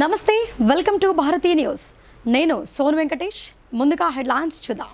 నమస్తే welcome to Bharati news నేను సోను వెంకటేష్ ముందుగా హెడ్లైన్స్ చూద్దాం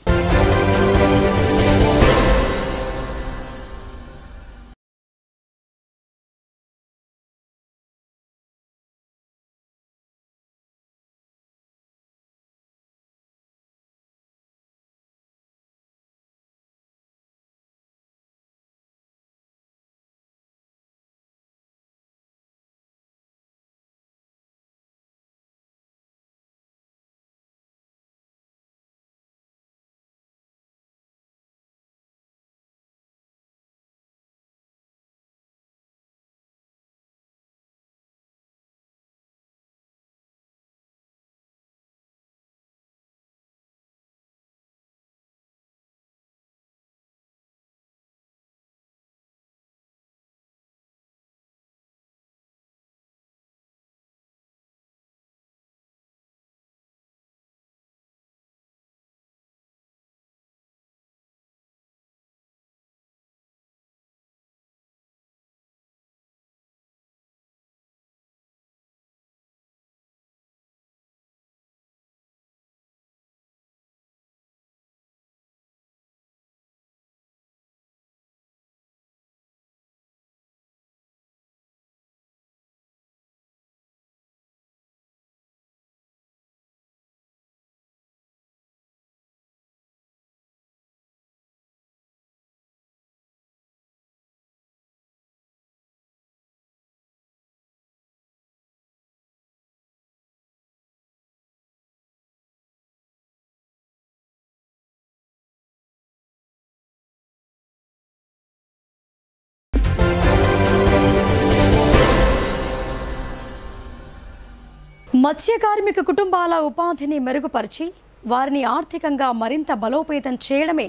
మత్స్య కార్మిక కుటుంబాల ఉపాధిని మెరుగుపరిచి వారిని ఆర్థికంగా మరింత బలోపేతం చేయడమే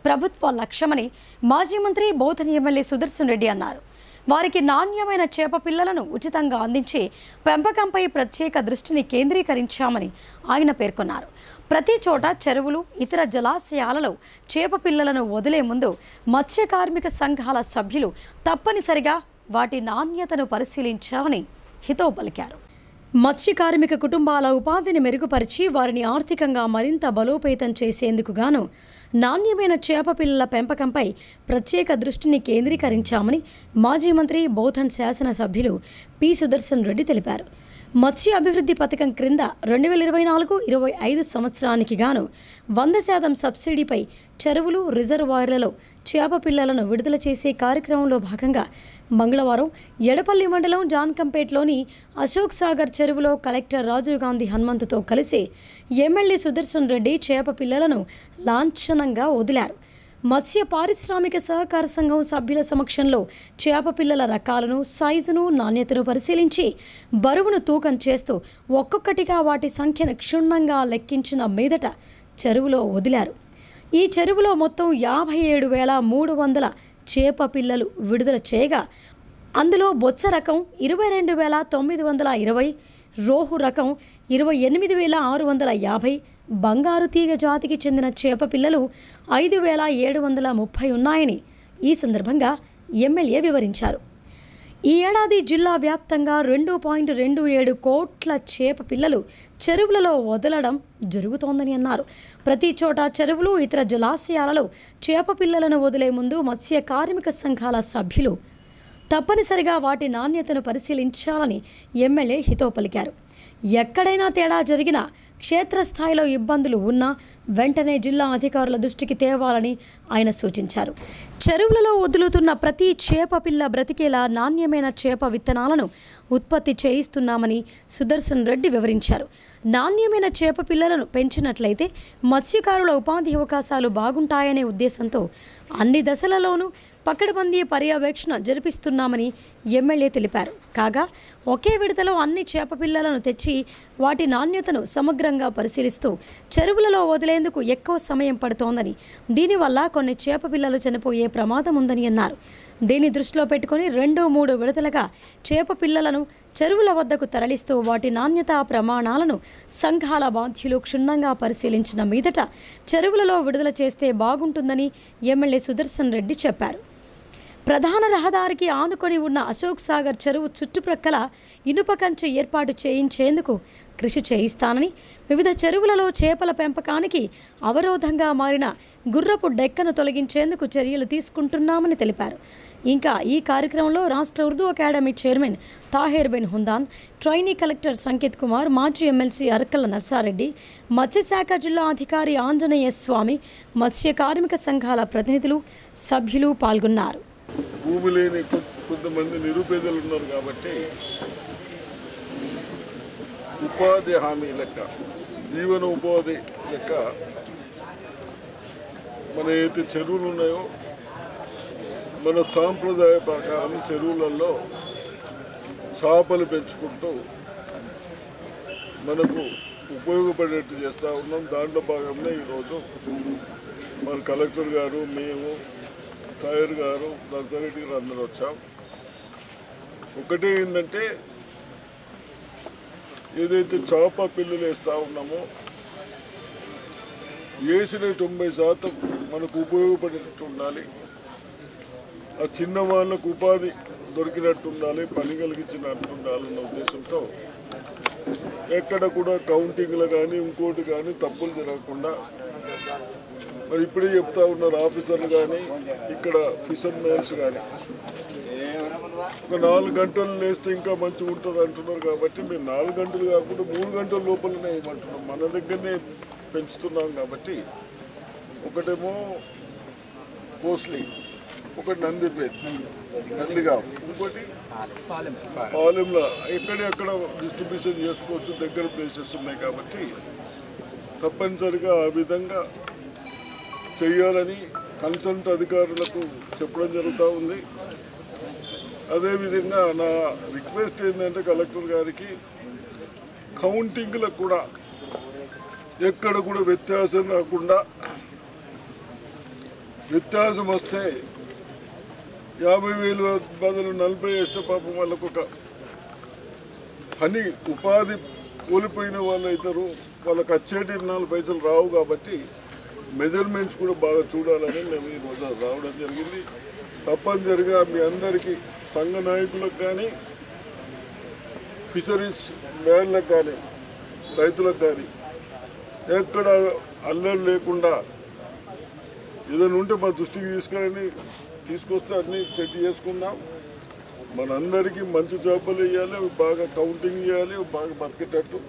ప్రభుత్వ లక్ష్యమని మాజీ మంత్రి బోధన్ ఎమ్మెల్యే సుదర్శన్ రెడ్డి అన్నారు. వారికి నాణ్యమైన చేప పిల్లలను ఉచితంగా అందించి పెంపకంపై ప్రత్యేక దృష్టిని కేంద్రీకరించామని ఆయన పేర్కొన్నారు. ప్రతి చోట చెరువులు, ఇతర జలాశయాలలో చేప పిల్లలను వదిలే ముందు మత్స్య కార్మిక సంఘాల సభ్యులు తప్పనిసరిగా వాటి నాణ్యతను పరిశీలించాలని హితవు పలికారు. మత్స్య కార్మిక కుటుంబాల ఉపాధిని మెరుగుపరిచి వారిని ఆర్థికంగా మరింత బలోపేతం చేసేందుకు గాను నాణ్యమైన చేప పిల్లల పెంపకంపై ప్రత్యేక దృష్టిని కేంద్రీకరించామని మాజీ మంత్రి బోధన్ శాసనసభ్యులు పి సుదర్శన్ రెడ్డి తెలిపారు. మత్స్య అభివృద్ధి పథకం క్రింద 2024-25 సంవత్సరానికి గాను 100% సబ్సిడీపై చెరువులు, రిజర్వాయర్లలో చేప పిల్లలను విడుదల చేసే కార్యక్రమంలో భాగంగా మంగళవారం ఎడపల్లి మండలం జాన్కంపేట్లోని అశోక్ సాగర్ చెరువులో కలెక్టర్ రాజీవ్ గాంధీ హనుమంతుతో కలిసి ఎమ్మెల్యే సుదర్శన్ రెడ్డి చేప పిల్లలను లాంఛనంగా వదిలారు. మత్స్య పారిశ్రామిక సహకార సంఘం సభ్యుల సమక్షంలో చేప పిల్లల రకాలను, సైజును, నాణ్యతను పరిశీలించి బరువును తూకం చేస్తూ ఒక్కొక్కటిగా వాటి సంఖ్యను క్షుణ్ణంగా లెక్కించిన మీదట చెరువులో వదిలారు. ఈ చెరువులో మొత్తం 57,300 చేప పిల్లలు విడుదల చేయగా అందులో బొచ్చ రకం 22,920, రోహు రకం 28,650, బంగారు తీగ జాతికి చెందిన చేప పిల్లలు 5,730 ఉన్నాయని ఈ సందర్భంగా ఎమ్మెల్యే వివరించారు. ఈ ఏడాది జిల్లా వ్యాప్తంగా 2.27 కోట్ల చేప పిల్లలు చెరువులలో వదలడం జరుగుతోందని అన్నారు. ప్రతి చోట చెరువులు, ఇతర జలాశయాలలో చేప పిల్లలను వదిలే ముందు మత్స్య కార్మిక సంఘాల సభ్యులు తప్పనిసరిగా వాటి నాణ్యతను పరిశీలించాలని ఎమ్మెల్యే హితవు పలికారు. ఎక్కడైనా తేడా జరిగినా, క్షేత్రస్థాయిలో ఇబ్బందులు ఉన్నా వెంటనే జిల్లా అధికారుల దృష్టికి తేవాలని ఆయన సూచించారు. చెరువులలో వదులుతున్న ప్రతి చేప పిల్ల బ్రతికేలా నాణ్యమైన చేప విత్తనాలను ఉత్పత్తి చేయిస్తున్నామని సుదర్శన్ రెడ్డి వివరించారు. నాణ్యమైన చేప పిల్లలను పెంచినట్లయితే మత్స్యకారుల ఉపాధి అవకాశాలు బాగుంటాయనే ఉద్దేశంతో అన్ని దశలలోనూ పకడ్బందీ పర్యవేక్షణ జరిపిస్తున్నామని ఎమ్మెల్యే తెలిపారు. కాగా ఒకే విడతలో అన్ని చేప పిల్లలను తెచ్చి వాటి నాణ్యతను సమగ్రంగా పరిశీలిస్తూ చెరువులలో వదిలేందుకు ఎక్కువ సమయం పడుతోందని, దీనివల్ల కొన్ని చేప పిల్లలు చనిపోయే ప్రమాదం ఉందని అన్నారు. దీన్ని దృష్టిలో పెట్టుకుని 2-3 విడతలుగా చేప పిల్లలను చెరువుల వద్దకు తరలిస్తూ వాటి నాణ్యతా ప్రమాణాలను సంఘాల బాధ్యులు క్షుణ్ణంగా పరిశీలించిన మీదట చెరువులలో విడుదల చేస్తే బాగుంటుందని ఎమ్మెల్యే సుదర్శన్ రెడ్డి చెప్పారు. ప్రధాన రహదారికి ఆనుకొని ఉన్న అశోక్ సాగర్ చెరువు చుట్టుప్రక్కల ఇనుప కంచె ఏర్పాటు చేయించేందుకు కృషి చేయిస్తానని, వివిధ చెరువులలో చేపల పెంపకానికి అవరోధంగా మారిన గుర్రపు డెక్కను తొలగించేందుకు చర్యలు తీసుకుంటున్నామని తెలిపారు. ఇంకా ఈ కార్యక్రమంలో రాష్ట్ర Urdu academy chairman Taher bin Hundan, trainee collector Sanket Kumar, మాజీ ఎమ్మెల్సీ అరకల నర్సారెడ్డి, మత్స్యశాఖ జిల్లా అధికారి ఆంజనేయ స్వామి, మత్స్య కార్మిక సంఘాల ప్రతినిధులు, సభ్యులు పాల్గొన్నారు. భూమి లేని కొంతమంది నిరుపేదలు ఉన్నారు కాబట్టి ఉపాధి హామీ లెక్క, జీవన ఉపాధి లెక్క మన ఏదైతే చెరువులు ఉన్నాయో మన సాంప్రదాయ ప్రకారం చెరువులలో చేపలు పెంచుకుంటూ మనకు ఉపయోగపడేట్టు చేస్తూ ఉన్నాం. దాంట్లో భాగంగా ఈరోజు మన కలెక్టర్ గారు, మేము, తాయర్ గారు, నర్సారెడ్డి గారు అందరూ వచ్చాం. ఒకటే ఏంటంటే ఏదైతే చేప పిల్లలు వేస్తూ ఉన్నామో వేసిన 90% మనకు ఉపయోగపడేటట్టు ఉండాలి. ఆ చిన్న వాళ్ళకు ఉపాధి దొరికినట్టు ఉండాలి, పని కలిగించినట్టు ఉండాలన్న ఉద్దేశంతో ఎక్కడ కూడా కౌంటింగ్లు కానీ ఇంకోటి కానీ తప్పులు జరగకుండా మరి ఇప్పుడే చెప్తా ఉన్నారు ఆఫీసర్లు కానీ ఇక్కడ ఫిషర్ మ్యాన్స్ కానీ ఒక 4 గంటలు లేస్తే ఇంకా మంచిగా ఉంటుంది అంటున్నారు. కాబట్టి మేము 4 గంటలు కాకుండా 3 గంటల లోపలనే ఇవ్వమంటున్నాం. మన దగ్గరనే పెంచుతున్నాం కాబట్టి ఒకటేమో పోస్లీ, ఒకటి నందిపేట, నందిగాం, ఇంకోటి పాలెంలో ఎక్కడెక్కడ డిస్ట్రిబ్యూషన్ చేసుకోవచ్చు. దగ్గర ప్లేసెస్ ఉన్నాయి కాబట్టి తప్పనిసరిగా ఆ విధంగా చేయాలని కన్సల్ట్ అధికారులకు చెప్పడం జరుగుతూ ఉంది. అదేవిధంగా నా రిక్వెస్ట్ ఏంటంటే కలెక్టర్ గారికి కౌంటింగ్లకు కూడా ఎక్కడ కూడా వ్యత్యాసం రాకుండా, వ్యత్యాసం వస్తే 50,000 బదులు 40 వేస్తే పాపం వాళ్ళకు ఒక పని ఉపాధి కోల్పోయిన వాళ్ళు అవుతారు. వాళ్ళకి వచ్చేటి 4 పైసలు రావు. కాబట్టి మెజర్మెంట్స్ కూడా బాగా చూడాలని మేము ఈరోజు రావడం జరిగింది. తప్పనిసరిగా మీ అందరికీ సంఘ నాయకులకు కానీ, ఫిషరీస్ మ్యాన్లకు కానీ, రైతులకు కానీ ఎక్కడ అల్లరి లేకుండా ఏదైనా ఉంటే మా దృష్టికి తీసుకొస్తే అన్నీ సెట్ చేసుకుందాం. మనందరికీ మంచి చేపలు వేయాలి, అవి బాగా కౌంటింగ్ చేయాలి, బాగా బతికేటట్టు.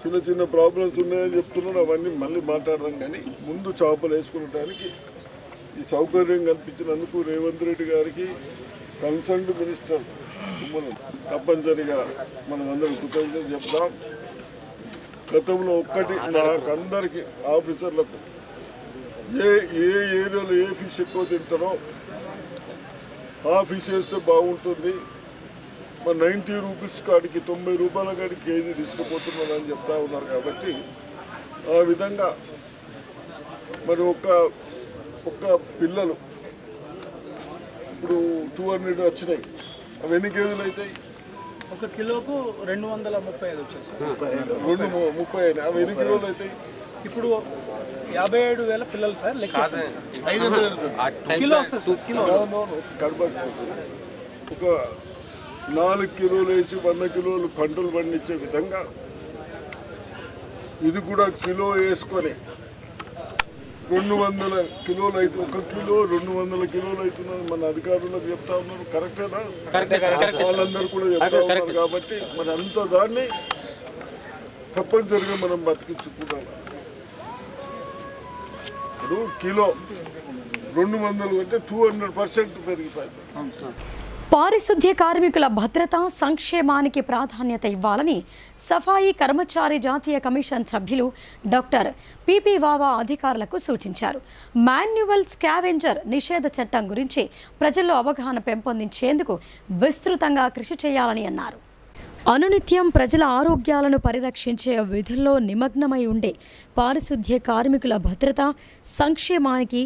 చిన్న చిన్న ప్రాబ్లమ్స్ ఉన్నాయని చెప్తున్నాడు, అవన్నీ మళ్ళీ మాట్లాడదాం. కానీ ముందు చేపలు వేసుకునడానికి ఈ సౌకర్యం కల్పించినందుకు రేవంత్ రెడ్డి గారికి, కన్సర్న్డ్ మినిస్టర్ తప్పనిసరిగా మనం అందరం కృతజ్ఞతలు చెప్దాం. గతంలో ఒక్కటి నాకందరికీ ఆఫీసర్లకు ఏ ఏరియాలో ఏ ఫిష్ ఎక్కువ తింటారో ఆ ఫిష్ వేస్తే బాగుంటుంది. మరి 90 రూపీస్ కాడికి 90 రూపాయల కాడికి కేజీ తీసుకుపోతున్నారని చెప్తా ఉన్నారు. కాబట్టి ఆ విధంగా మరి ఒక్క పిల్లలు ఇప్పుడు 200 వచ్చినాయి. అవి ఎన్ని కేజీలు అవుతాయి? 1 కిలోకు 235 వచ్చేసి 230. అవి ఎన్ని కిలోలు అవుతాయి? ఇప్పుడు 57,000 పిల్లలు సార్ లెక్కేస్తాం. ఒక 4 కిలోలు వేసి 100 కిలోలు పంటలు పండించే విధంగా ఇది కూడా కిలో వేసుకొని 200 కిలోలు అయితే 1 కిలో 200 కిలోలు అవుతున్నారు. మన అధికారులకు చెప్తా ఉన్నారు. కరెక్టేనా? వాళ్ళందరూ కూడా చెప్తా ఉన్నారు. కాబట్టి మరి అంత దాన్ని తప్పనిసరిగా మనం బతికించుకుంటాం. ఇప్పుడు కిలో 200 అంటే 200% పెరిగిపోతుంది. పారిశుద్ధ్య కార్మికుల భద్రత, సంక్షేమానికి ప్రాధాన్యత ఇవ్వాలని సఫాయి కర్మచారి జాతీయ కమిషన్ సభ్యులు డాక్టర్ పిపి వావా అధికారులకు సూచించారు. మాన్యువల్ స్కావెంజర్ నిషేధ చట్టం గురించి ప్రజల్లో అవగాహన పెంపొందించేందుకు విస్తృతంగా కృషి చేయాలని అన్నారు. అనునిత్యం ప్రజల ఆరోగ్యాలను పరిరక్షించే విధుల్లో నిమగ్నమై ఉండే పారిశుద్ధ్య కార్మికుల భద్రత, సంక్షేమానికి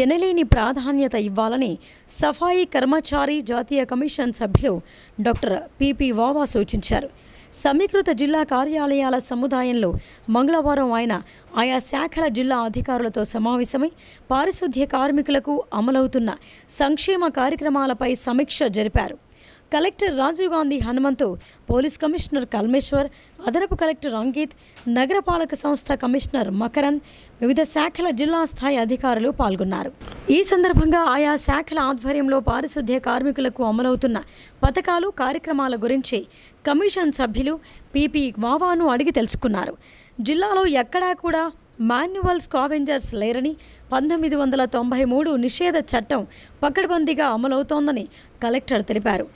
ఎనలేని ప్రాధాన్యత ఇవ్వాలని సఫాయి కర్మచారి జాతీయ కమిషన్ సభ్యులు డాక్టర్ పిపి వావా సూచించారు. సమీకృత జిల్లా కార్యాలయాల సముదాయంలో మంగళవారం ఆయన ఆయా శాఖల జిల్లా అధికారులతో సమావేశమై పారిశుద్ధ్య కార్మికులకు అమలవుతున్న సంక్షేమ కార్యక్రమాలపై సమీక్ష జరిపారు. Collector Rajiv Gandhi Hanumanthu, police commissioner Kalmeshwar, అదనపు కలెక్టర్ అంకిత్, నగరపాలక సంస్థ కమిషనర్ మకరంద్, వివిధ శాఖల జిల్లా స్థాయి అధికారులు పాల్గొన్నారు. ఈ సందర్భంగా ఆయా శాఖల ఆధ్వర్యంలో పారిశుద్ధ్య కార్మికులకు అమలవుతున్న పథకాలు, కార్యక్రమాల గురించి కమిషన్ సభ్యులు పీపీ వావాను అడిగి తెలుసుకున్నారు. జిల్లాలో ఎక్కడా కూడా మాన్యువల్ స్కావెంజర్స్ లేరని, 1993 నిషేధ చట్టం పకడ్బందీగా అమలవుతోందని కలెక్టర్ తెలిపారు.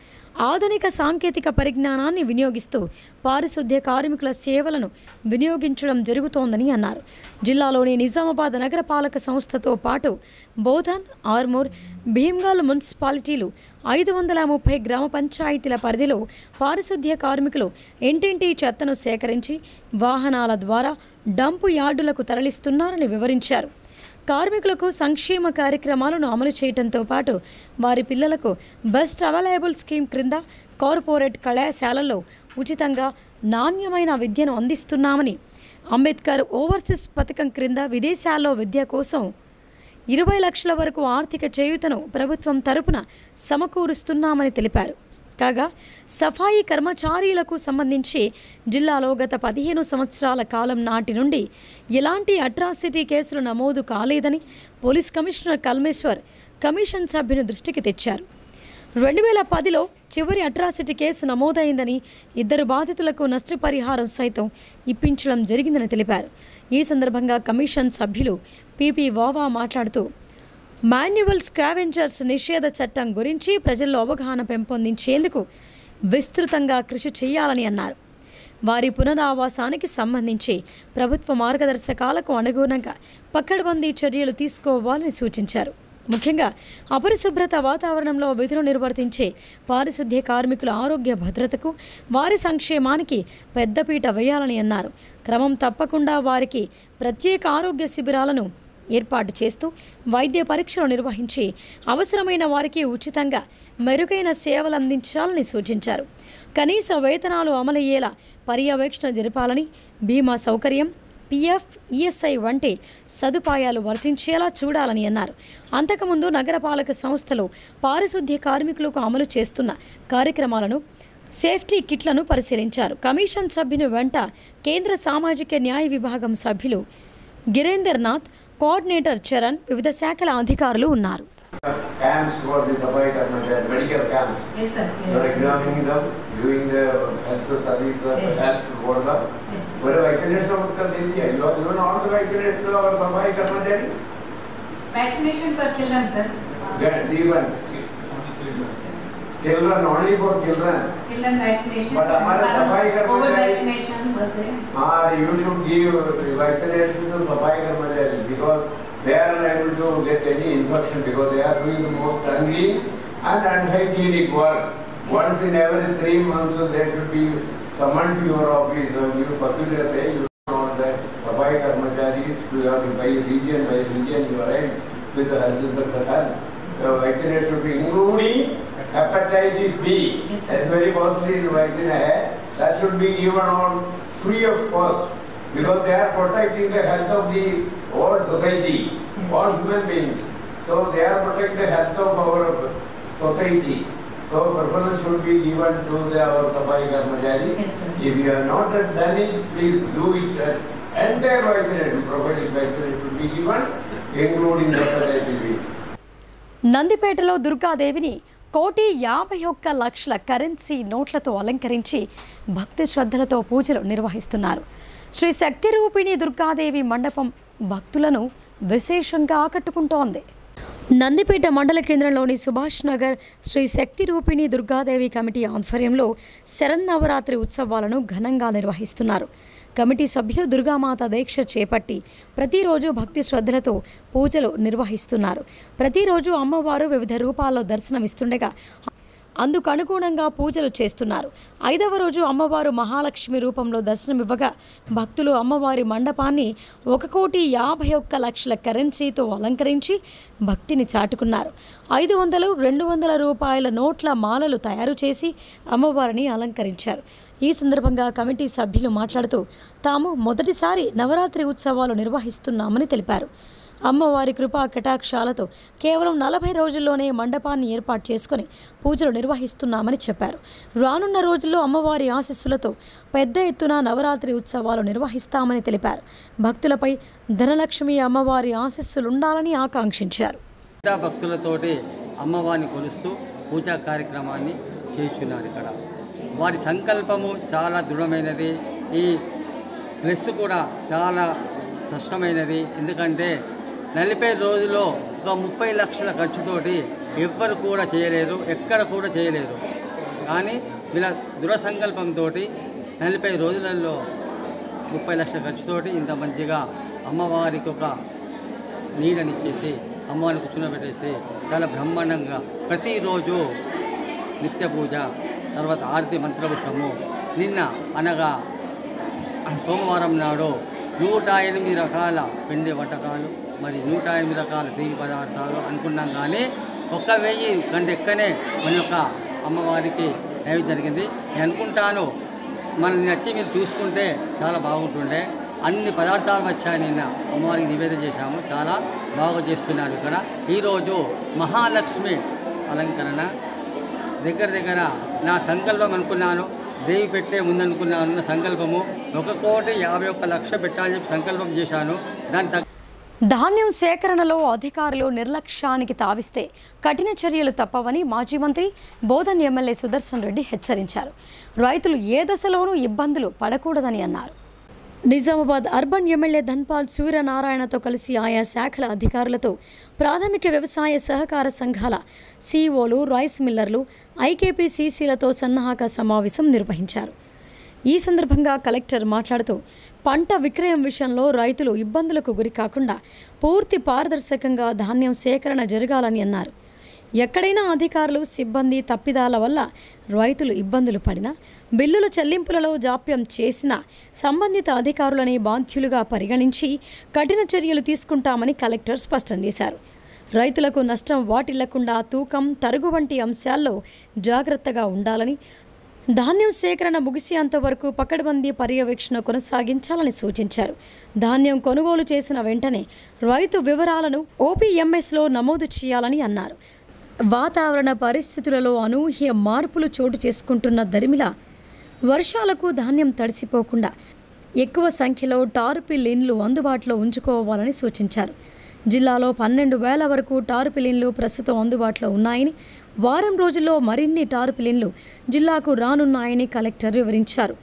ఆధునిక సాంకేతిక పరిజ్ఞానాన్ని వినియోగిస్తూ పారిశుద్ధ్య కార్మికుల సేవలను వినియోగించడం జరుగుతోందని అన్నారు. జిల్లాలోని నిజామాబాద్ నగరపాలక సంస్థతో పాటు బోధన్, ఆర్మూర్, భీమ్గల్ మున్సిపాలిటీలు 530 గ్రామ పంచాయతీల పరిధిలో పారిశుద్ధ్య కార్మికులు ఇంటింటి చెత్తను సేకరించి వాహనాల ద్వారా డంపు యార్డులకు తరలిస్తున్నారని వివరించారు. కార్మికులకు సంక్షేమ కార్యక్రమాలను అమలు చేయడంతో పాటు వారి పిల్లలకు బెస్ట్ అవైలబుల్ స్కీమ్ క్రింద కార్పొరేట్ కళాశాలల్లో ఉచితంగా నాణ్యమైన విద్యను అందిస్తున్నామని, అంబేద్కర్ ఓవర్సీస్ పథకం క్రింద విదేశాల్లో విద్య కోసం 20 లక్షల వరకు ఆర్థిక చేయూతను ప్రభుత్వం తరపున సమకూరుస్తున్నామని తెలిపారు. కాగా సఫాయి కర్మచారీలకు సంబంధించి జిల్లాలో గత 15 సంవత్సరాల కాలం నాటి నుండి ఎలాంటి అట్రాసిటీ కేసులు నమోదు కాలేదని పోలీస్ కమిషనర్ కల్మేశ్వర్ కమిషన్ సభ్యుని దృష్టికి తెచ్చారు. 2010లో చివరి అట్రాసిటీ కేసు నమోదైందని, 2 బాధితులకు నష్టపరిహారం సైతం ఇప్పించడం జరిగిందని తెలిపారు. ఈ సందర్భంగా కమిషన్ సభ్యులు పీపీ వావా మాట్లాడుతూ మాన్యువల్ స్కావెంజర్స్ నిషేధ చట్టం గురించి ప్రజల్లో అవగాహన పెంపొందించేందుకు విస్తృతంగా కృషి చేయాలని అన్నారు. వారి పునరావాసానికి సంబంధించి ప్రభుత్వ మార్గదర్శకాలకు అనుగుణంగా పకడ్బందీ చర్యలు తీసుకోవాలని సూచించారు. ముఖ్యంగా అపరిశుభ్రత వాతావరణంలో విధులు నిర్వర్తించే పారిశుద్ధ్య కార్మికుల ఆరోగ్య భద్రతకు, వారి సంక్షేమానికి పెద్దపీట వేయాలని అన్నారు. క్రమం తప్పకుండా వారికి ప్రత్యేక ఆరోగ్య శిబిరాలను ఏర్పాటు చేస్తూ వైద్య పరీక్షలు నిర్వహించి అవసరమైన వారికి ఉచితంగా మెరుగైన సేవలు అందించాలని సూచించారు. కనీస వేతనాలు అమలయ్యేలా పర్యవేక్షణ జరపాలని, బీమా సౌకర్యం, పీఎఫ్, ఈఎస్ఐ వంటి సదుపాయాలు వర్తించేలా చూడాలని అన్నారు. అంతకుముందు నగరపాలక సంస్థలు పారిశుద్ధ్య కార్మికులకు అమలు చేస్తున్న కార్యక్రమాలను, సేఫ్టీ కిట్లను పరిశీలించారు. కమిషన్ సభ్యుని వెంట కేంద్ర సామాజిక న్యాయ విభాగం సభ్యులు గిరేందర్ నాథ్, కోఆర్డినేటర్ చరణ్, వివిధ శాఖల అధికారులు ఉన్నారు. Camps for the supply medical camps. Yes, sir. You are examining them, doing the health service, health for them. Yes. Where vaccination कर दी है, you are not vaccinated और supply करना चाहिए. Vaccination for children, sir. Get even children only for children. Children vaccination. But हमारे सफाई COVID कर्मचारी vaccination was there. you should give vaccination to सफाई कर्मचारी because they are liable to get any infection because they are doing the most unclean and unhygienic work. Once in every 3 months they should be summoned to your office. You particularly say you know that सफाई कर्मचारी you have to by region you are in with the health sector. Vaccination should be including hepatitis B. Yes, That's very costly vaccine है. That should be given on free of cost because they are protecting the health of the whole society, all human beings. So they are protecting the health of our society. So preference should be given to our Safai Karmachari. Yes, sir. If you have not done it, please do it. Entire vaccination, provided vaccination should be given, including the hepatitis B. నందిపేటలో దుర్గాదేవిని 1,51,00,000 currency నోట్లతో అలంకరించి భక్తి శ్రద్ధలతో పూజలు నిర్వహిస్తున్నారు. శ్రీ శక్తి రూపిణి దుర్గాదేవి మండపం భక్తులను విశేషంగా ఆకట్టుకుంటోంది. నందిపేట మండల కేంద్రంలోని సుభాష్ నగర్ శ్రీ శక్తి రూపిణి దుర్గాదేవి కమిటీ ఆధ్వర్యంలో శరన్నవరాత్రి ఉత్సవాలను ఘనంగా నిర్వహిస్తున్నారు. కమిటీ సభ్యులు దుర్గామాత దీక్ష చేపట్టి ప్రతిరోజు భక్తి శ్రద్ధలతో పూజలు నిర్వహిస్తున్నారు. ప్రతిరోజు అమ్మవారు వివిధ రూపాల్లో దర్శనమిస్తుండగా అందుకు అనుగుణంగా పూజలు చేస్తున్నారు. 5వ రోజు అమ్మవారు మహాలక్ష్మి రూపంలో దర్శనమివ్వగా భక్తులు అమ్మవారి మండపాన్ని 1,51,00,000 కరెన్సీతో అలంకరించి భక్తిని చాటుకున్నారు. 500, 200 రూపాయల నోట్ల మాలలు తయారు చేసి అమ్మవారిని అలంకరించారు. ఈ సందర్భంగా కమిటీ సభ్యులు మాట్లాడుతూ తాము మొదటిసారి నవరాత్రి ఉత్సవాలు నిర్వహిస్తున్నామని తెలిపారు. అమ్మవారి కృపా కటాక్షాలతో కేవలం 40 రోజుల్లోనే మండపాన్ని ఏర్పాటు చేసుకుని పూజలు నిర్వహిస్తున్నామని చెప్పారు. రానున్న రోజుల్లో అమ్మవారి ఆశీస్సులతో పెద్ద ఎత్తున నవరాత్రి ఉత్సవాలు నిర్వహిస్తామని తెలిపారు. భక్తులపై ధనలక్ష్మి అమ్మవారి ఆశీస్సులుండాలని ఆకాంక్షించారు. భక్తులతోటి అమ్మవారిని కొలుస్తూ పూజా కార్యక్రమాన్ని చేస్తున్నారు. ఇక్కడ వారి సంకల్పము చాలా దృఢమైనది. ఈ ప్లస్ కూడా చాలా స్పష్టమైనది. ఎందుకంటే 40 రోజుల్లో ఒక 30 లక్షల ఖర్చుతోటి ఎవ్వరు కూడా చేయలేరు, ఎక్కడ కూడా చేయలేరు. కానీ వీళ్ళ దృఢ సంకల్పంతో 40 రోజులలో 30 లక్షల ఖర్చుతోటి ఇంత మంచిగా అమ్మవారికి ఒక నీడనిచ్చేసి అమ్మవారిని కూర్చునబెట్టేసి చాలా బ్రహ్మాండంగా ప్రతిరోజు నిత్య పూజ, తర్వాత ఆరతి మంత్రపుష్పము. నిన్న అనగా సోమవారం నాడు 108 రకాల పిండి వంటకాలు, మరి 108 రకాల తీపి పదార్థాలు అనుకున్నాం. కానీ 1000 కంటే ఎక్కనే మన యొక్క అమ్మవారికి నైవేద్యం జరిగింది. నేను అనుకుంటాను మనల్ని నచ్చి మీరు చూసుకుంటే చాలా బాగుంటుండే. అన్ని పదార్థాలు వచ్చాయి. నిన్న అమ్మవారికి నివేదన చేశాము, చాలా బాగా చేస్తున్నారు. ఇక్కడ ఈరోజు మహాలక్ష్మి అలంకరణ దగ్గర నా సంకల్పం అనుకున్నాను, దేవి పెట్టే ముందనుకున్నాను. నా సంకల్పము 1,51,00,000 పెట్టాలని చెప్పి సంకల్పం చేశాను. దాని ధాన్యం సేకరణలో అధికారులు నిర్లక్ష్యానికి తావిస్తే కఠిన చర్యలు తప్పవని మాజీ మంత్రి బోధన్ ఎమ్మెల్యే సుదర్శన్ రెడ్డి హెచ్చరించారు. రైతులు ఏ దశలోనూ ఇబ్బందులు పడకూడదని అన్నారు. నిజామాబాద్ అర్బన్ ఎమ్మెల్యే ధన్పాల్ సూర్యనారాయణతో కలిసి ఆయా శాఖల అధికారులతో ప్రాథమిక వ్యవసాయ సహకార సంఘాల సిఇఓలు, రైస్ మిల్లర్లు, ఐకేపీసీసీలతో సన్నాహక సమావేశం నిర్వహించారు. ఈ సందర్భంగా కలెక్టర్ మాట్లాడుతూ పంట విక్రయం విషయంలో రైతులు ఇబ్బందులకు గురి కాకుండా పూర్తి పారదర్శకంగా ధాన్యం సేకరణ జరగాలని అన్నారు. ఎక్కడైనా అధికారులు, సిబ్బంది తప్పిదాల వల్ల రైతులు ఇబ్బందులు పడినా, బిల్లుల చెల్లింపులలో జాప్యం చేసినా సంబంధిత అధికారులని బాధ్యులుగా పరిగణించి కఠిన చర్యలు తీసుకుంటామని కలెక్టర్ స్పష్టం చేశారు. రైతులకు నష్టం వాటిల్లకుండా తూకం, తరుగు వంటి అంశాల్లో జాగ్రత్తగా ఉండాలని, ధాన్యం సేకరణ ముగిసేంత వరకు పకడ్బందీ పర్యవేక్షణ కొనసాగించాలని సూచించారు. ధాన్యం కొనుగోలు చేసిన వెంటనే రైతు వివరాలను ఓపీఎంఎస్లో నమోదు చేయాలని అన్నారు. వాతావరణ పరిస్థితులలో అనూహ్య మార్పులు చోటు చేసుకుంటున్న దరిమిలా వర్షాలకు ధాన్యం తడిసిపోకుండా ఎక్కువ సంఖ్యలో టార్పిలిన్లు అందుబాటులో ఉంచుకోవాలని సూచించారు. జిల్లాలో 12,000 వరకు టార్పిలిన్లు ప్రస్తుతం అందుబాటులో ఉన్నాయని, వారం రోజుల్లో మరిన్ని టార్పిలిన్లు జిల్లాకు రానున్నాయని కలెక్టర్ వివరించారు.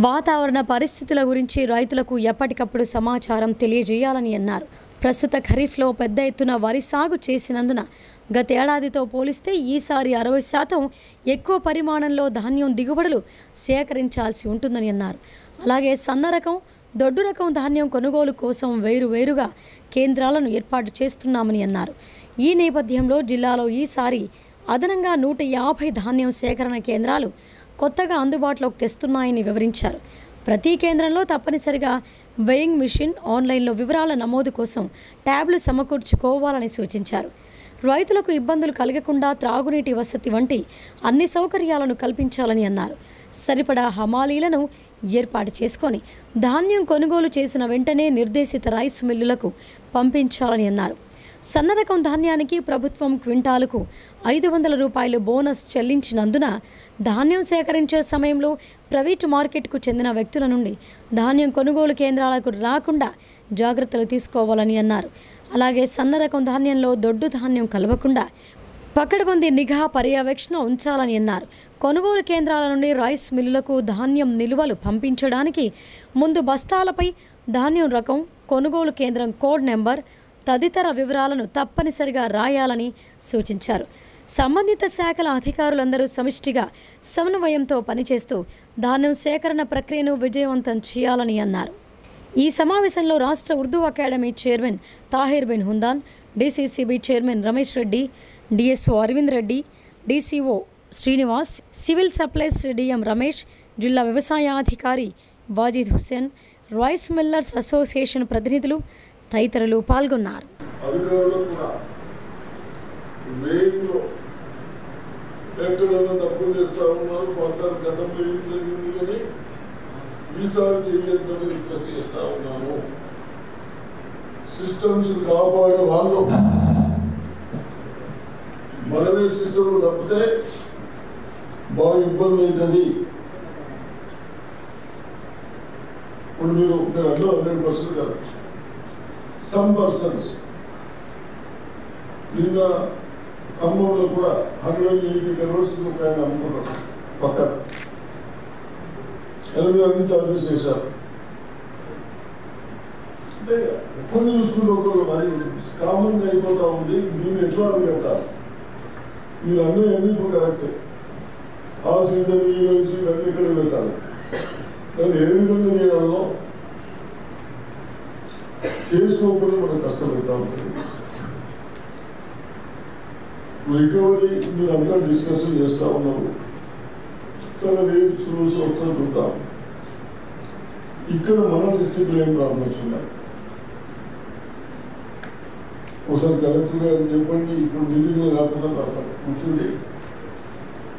వాతావరణ పరిస్థితుల గురించి రైతులకు ఎప్పటికప్పుడు సమాచారం తెలియజేయాలని అన్నారు. ప్రస్తుత ఖరీఫ్లో పెద్ద ఎత్తున వరి సాగు చేసినందున గతేడాదితో పోలిస్తే ఈసారి 60% ఎక్కువ పరిమాణంలో ధాన్యం దిగుబడులు సేకరించాల్సి ఉంటుందని అన్నారు. అలాగే సన్న రకం, దొడ్డు రకం ధాన్యం కొనుగోలు కోసం వేరువేరుగా కేంద్రాలను ఏర్పాటు చేస్తున్నామని అన్నారు. ఈ నేపథ్యంలో జిల్లాలో ఈసారి అదనంగా 150 ధాన్యం సేకరణ కేంద్రాలు కొత్తగా అందుబాటులోకి తెస్తున్నాయని వివరించారు. ప్రతి కేంద్రంలో తప్పనిసరిగా వెయింగ్ మిషన్, ఆన్లైన్లో వివరాల నమోదు కోసం ట్యాబ్లు సమకూర్చుకోవాలని సూచించారు. రైతులకు ఇబ్బందులు కలగకుండా త్రాగునీటి వసతి వంటి అన్ని సౌకర్యాలను కల్పించాలని అన్నారు. సరిపడా హమాలీలను ఏర్పాటు చేసుకొని ధాన్యం కొనుగోలు చేసిన వెంటనే నిర్దేశిత రైస్ మిల్లులకు పంపించాలని అన్నారు. సన్న రకం ధాన్యానికి ప్రభుత్వం క్వింటాలుకు 500 రూపాయలు బోనస్ చెల్లించినందున ధాన్యం సేకరించే సమయంలో ప్రైవేటు మార్కెట్కు చెందిన వ్యక్తుల నుండి ధాన్యం కొనుగోలు కేంద్రాలకు రాకుండా జాగ్రత్తలు తీసుకోవాలని అన్నారు. అలాగే సన్న రకం ధాన్యంలో దొడ్డు ధాన్యం కలవకుండా పకడ్బందీ నిఘా పర్యవేక్షణ ఉంచాలని అన్నారు. కొనుగోలు కేంద్రాల నుండి రైస్ మిల్లులకు ధాన్యం నిల్వలు పంపించడానికి ముందు బస్తాలపై ధాన్యం రకం, కొనుగోలు కేంద్రం కోడ్ నెంబర్ తదితర వివరాలను తప్పనిసరిగా రాయాలని సూచించారు. సంబంధిత శాఖల అధికారులందరూ సమిష్టిగా సమన్వయంతో పనిచేస్తూ ధాన్యం సేకరణ ప్రక్రియను విజయవంతం చేయాలని అన్నారు. ఈ సమావేశంలో రాష్ట్ర Urdu academy chairman Tahir bin Hundan, DCCB chairman Ramesh Reddy, DSO Arvind Reddy, DCO Srinivas, civil supplies DM Ramesh, జిల్లా వ్యవసాయాధికారి Wajid Hussain, rice millers association ప్రతినిధులు తదితరులు పాల్గొన్నారు. ఎక్కడైనా తప్పులు చేస్తా ఉన్నారు, ఫర్దర్ గతంలో ఏం జరిగింది కానీ ఈసారి చేయొద్దని రిక్వెస్ట్ చేస్తా ఉన్నాను. సిస్టమ్స్ కాపాడే వాళ్ళు మనమే సిస్టమ్ తప్పితే బాగా ఇబ్బంది అవుతుంది. ఇప్పుడు నేను అన్నా 100% కరెక్ట్. సమ్ పర్సన్స్ నిన్న ఖమ్మంలో కూడా 180 crores రూపాయలు అమ్ముకున్నారు. పక్కన 80 చార్జెస్ చేశారు. అంటే కొన్ని చూసుకుంటే ఒకరు అది కామన్గా అయిపోతా ఉంది. దీన్ని ఎట్లా చెప్తారు మీరు అన్నీ ఇప్పుడు కరెక్టే. ఆ సీజన్ ఈ వచ్చి ఇవన్నీ ఇక్కడ పెట్టాలి. దాన్ని ఏ విధంగా చేయాలో చేసుకోకుండా మనకు కష్టం పెడతా ఉంటుంది. రికవరీ మీరంతా డిస్కషన్ చేస్తూ ఉన్నారు. సరే అది రూల్స్ వస్తూ చూద్దాం. ఇక్కడ మన డిస్ట్రిక్ట్లో ఏం ప్రాబ్లమ్స్ ఉన్నాయి ఒకసారి కలెక్టర్ గారు చెప్పండి. ఇప్పుడు ఢిల్లీలో కాకుండా కూర్చుండి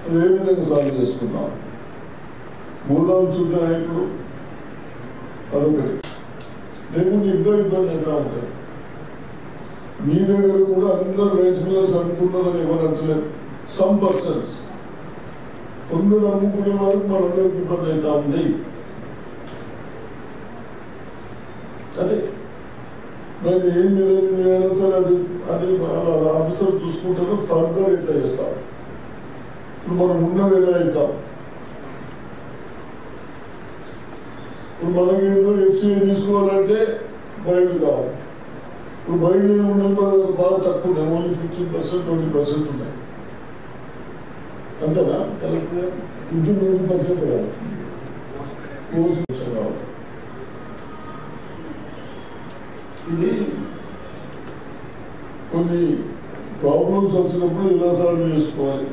అది ఏ విధంగా సాల్వ్ చేసుకున్నాం. మూలాలు చూద్దాం. ఇప్పుడు అదొకటి లేకుంటే ఇద్దరు ఇబ్బంది అవుతా ఉంటారు. మీ దగ్గర కూడా అందరూ రైస్ మిల్లర్స్ అనుకున్నారని ఎవరు అంటలేదు. సమ్ పర్సన్స్ కొందరు అమ్ముకునే వారికి మనందరికి ఇబ్బంది అవుతా ఉంది. అదే దాన్ని ఏం మీద సరే అది ఆఫీసర్ చూసుకుంటారు. ఫర్దర్ ఎట్లా చేస్తారు. ఇప్పుడు మనం ఉన్నది ఎలా అవుతాం. ఇప్పుడు మనకి ఏదో ఎఫ్సీఐ తీసుకోవాలంటే బయలు కావాలి. ఇప్పుడు బయట ఉన్నంత బాగా తక్కువ ఉన్నాయి. ఓన్లీ 15%, 20% ఉన్నాయి. అంతేనా కలెక్టర్ 15-20% కాదు. కావాలి. ఇది కొన్ని ప్రాబ్లమ్స్ వచ్చినప్పుడు ఎలా సాల్వ్ చేసుకోవాలి.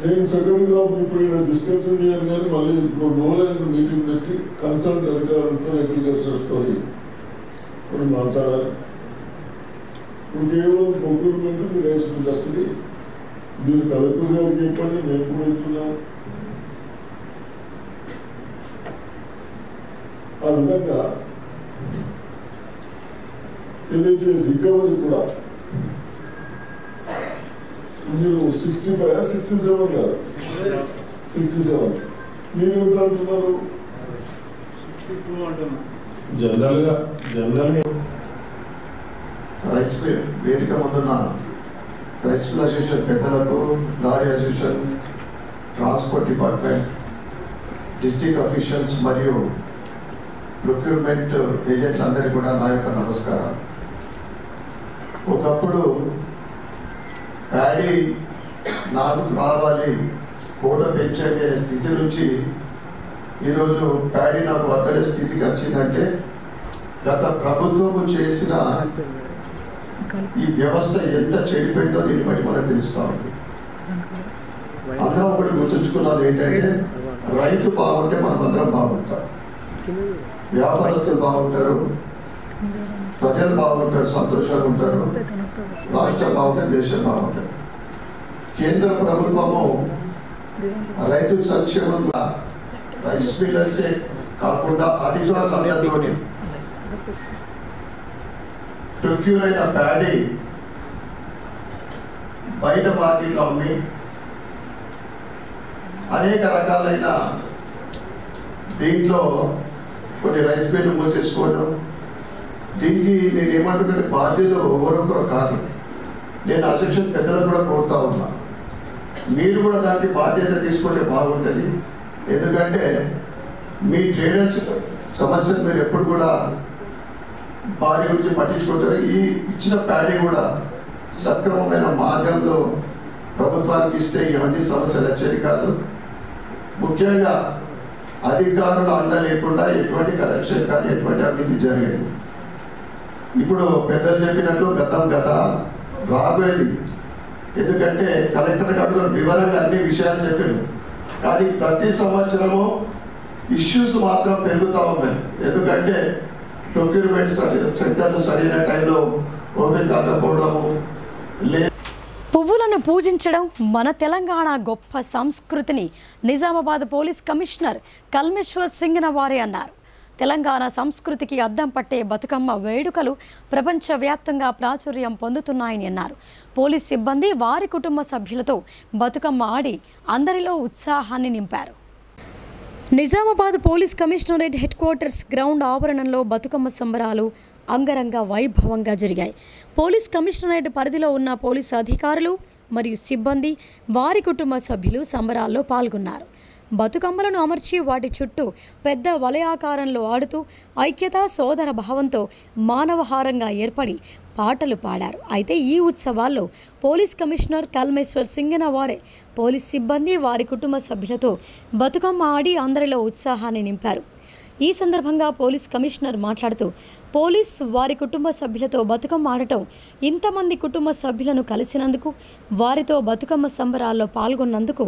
నేను సెకండ్ గా ఇప్పుడు డిస్కషన్ చేయాలి కానీ మళ్ళీ ఇప్పుడు లోలైన మీటింగ్ పెట్టి కన్సల్ట్ అధికారులతో అగ్రికల్చర్స్తో ఇప్పుడు మాట్లాడాలి. ఇప్పుడు కేవలం ప్రొక్యూర్మెంట్ మీరు రైస్ వస్తుంది. మీరు కలెక్టర్ గారికి చెప్పండి. మేము కూడా వెళ్తున్నాం. ఆ విధంగా ఏదైతే రికవరీ కూడా మీరు 65, 67 కాదు 67 మీరు ఎంత అంటున్నారు. జనరల్గా రైస్ వేదిక ముందున్న రైస్ మిల్ అసోసియేషన్ పెద్దలకు, lorry association, transport department, district officials మరియు ప్రొక్యూర్మెంట్ ఏజెంట్లందరికీ కూడా నా యొక్క నమస్కారం. ఒకప్పుడు ప్యాడీ నాకు రావాలి, కోట పెంచండి అనే స్థితి నుంచి ఈరోజు ప్యాడీ నాకు వద్దనే స్థితికి వచ్చిందంటే గత ప్రభుత్వము చేసిన ఈ వ్యవస్థ ఎంత చెడిపోయిందో దీన్ని బట్టి మనకు తెలుస్తూ ఉంది. అందరం ఒకటి గుర్తుంచుకున్నది ఏంటంటే రైతు బాగుంటే మనం అందరం బాగుంటాం, వ్యాపారస్తులు బాగుంటారు, ప్రజలు బాగుంటారు, సంతోషంగా ఉంటారు, రాష్ట్రం బాగుంటే దేశం బాగుంటారు. కేంద్ర ప్రభుత్వము రైతు సంక్షేమంగా రైస్ మిల్లర్సే కాకుండా అధికారులందరితో ప్రొక్యూర్ అయిన ప్యాడీ బయట మార్కెట్లో అమ్మి అనేక రకాలైన దీంట్లో కొన్ని రైస్ మిల్లు మూసేసుకోవడం. దీనికి నేను ఏమంటున్నాను, బాధ్యత ఎవరొకరు కాదు. నేను అసోసియేషన్ పెద్దలకు కూడా కోరుతా ఉన్నా, మీరు కూడా దానికి బాధ్యత తీసుకుంటే బాగుంటుంది. ఎందుకంటే మీ ట్రేడర్స్ సమస్యలు మీరు ఎప్పుడు కూడా వారి గురించి పట్టించుకుంటారు. ఈ ఇచ్చిన ప్యాడీ కూడా సక్రమమైన మార్గంలో ప్రభుత్వానికి ఇస్తే ఇవన్నీ సమస్యలు వచ్చేది కాదు. ముఖ్యంగా అధికారులు అండ లేకుండా ఎటువంటి కరప్షన్ కానీ ఎటువంటి అభివృద్ధి జరిగేది. ఇప్పుడు పెద్దలు చెప్పినట్టు గతం రాబోయేది. ఎందుకంటే కలెక్టర్ గారు వివరంగా అన్ని విషయాలు చెప్పారు. కానీ ప్రతి సంవత్సరము ఇష్యూస్ మాత్రం పెరుగుతూ ఉన్నాయి. ఎందుకంటే ప్రొక్యూర్మెంట్ సెంటర్లు సరైన టైంలో ఓపెన్ కాకపోవడము, పువ్వులను పువ్వులను పూజించడం మన తెలంగాణ గొప్ప సంస్కృతిని నిజామాబాద్ పోలీస్ కమిషనర్ కల్మేశ్వర్ సింగనవారే అన్నారు. తెలంగాణ సంస్కృతికి అద్దం పట్టే బతుకమ్మ వేడుకలు ప్రపంచవ్యాప్తంగా ప్రాచుర్యం పొందుతున్నాయని అన్నారు. పోలీస్ సిబ్బంది వారి కుటుంబ సభ్యులతో బతుకమ్మ ఆడి అందరిలో ఉత్సాహాన్ని నింపారు. Nizamabad police commissionerate headquarters ground ఆవరణంలో బతుకమ్మ సంబరాలు అంగరంగ వైభవంగా జరిగాయి. పోలీస్ కమిషనరేట్ పరిధిలో ఉన్న పోలీసు అధికారులు మరియు సిబ్బంది వారి కుటుంబ సభ్యులు సంబరాల్లో పాల్గొన్నారు. బతుకమ్మలను అమర్చి వాటి చుట్టూ పెద్ద వలయాకారంలో ఆడుతూ ఐక్యత సోదర భావంతో మానవహారంగా ఏర్పడి పాటలు పాడారు. అయితే ఈ ఉత్సవాల్లో పోలీస్ కమిషనర్ కల్మేశ్వర్ సింగనవారే పోలీస్ సిబ్బంది వారి కుటుంబ సభ్యులతో బతుకమ్మ ఆడి అందరిలో ఉత్సాహాన్ని నింపారు. ఈ సందర్భంగా పోలీస్ కమిషనర్ మాట్లాడుతూ పోలీస్ వారి కుటుంబ సభ్యులతో బతుకమ్మ ఆడటం, ఇంతమంది కుటుంబ సభ్యులను కలిసినందుకు, వారితో బతుకమ్మ సంబరాల్లో పాల్గొన్నందుకు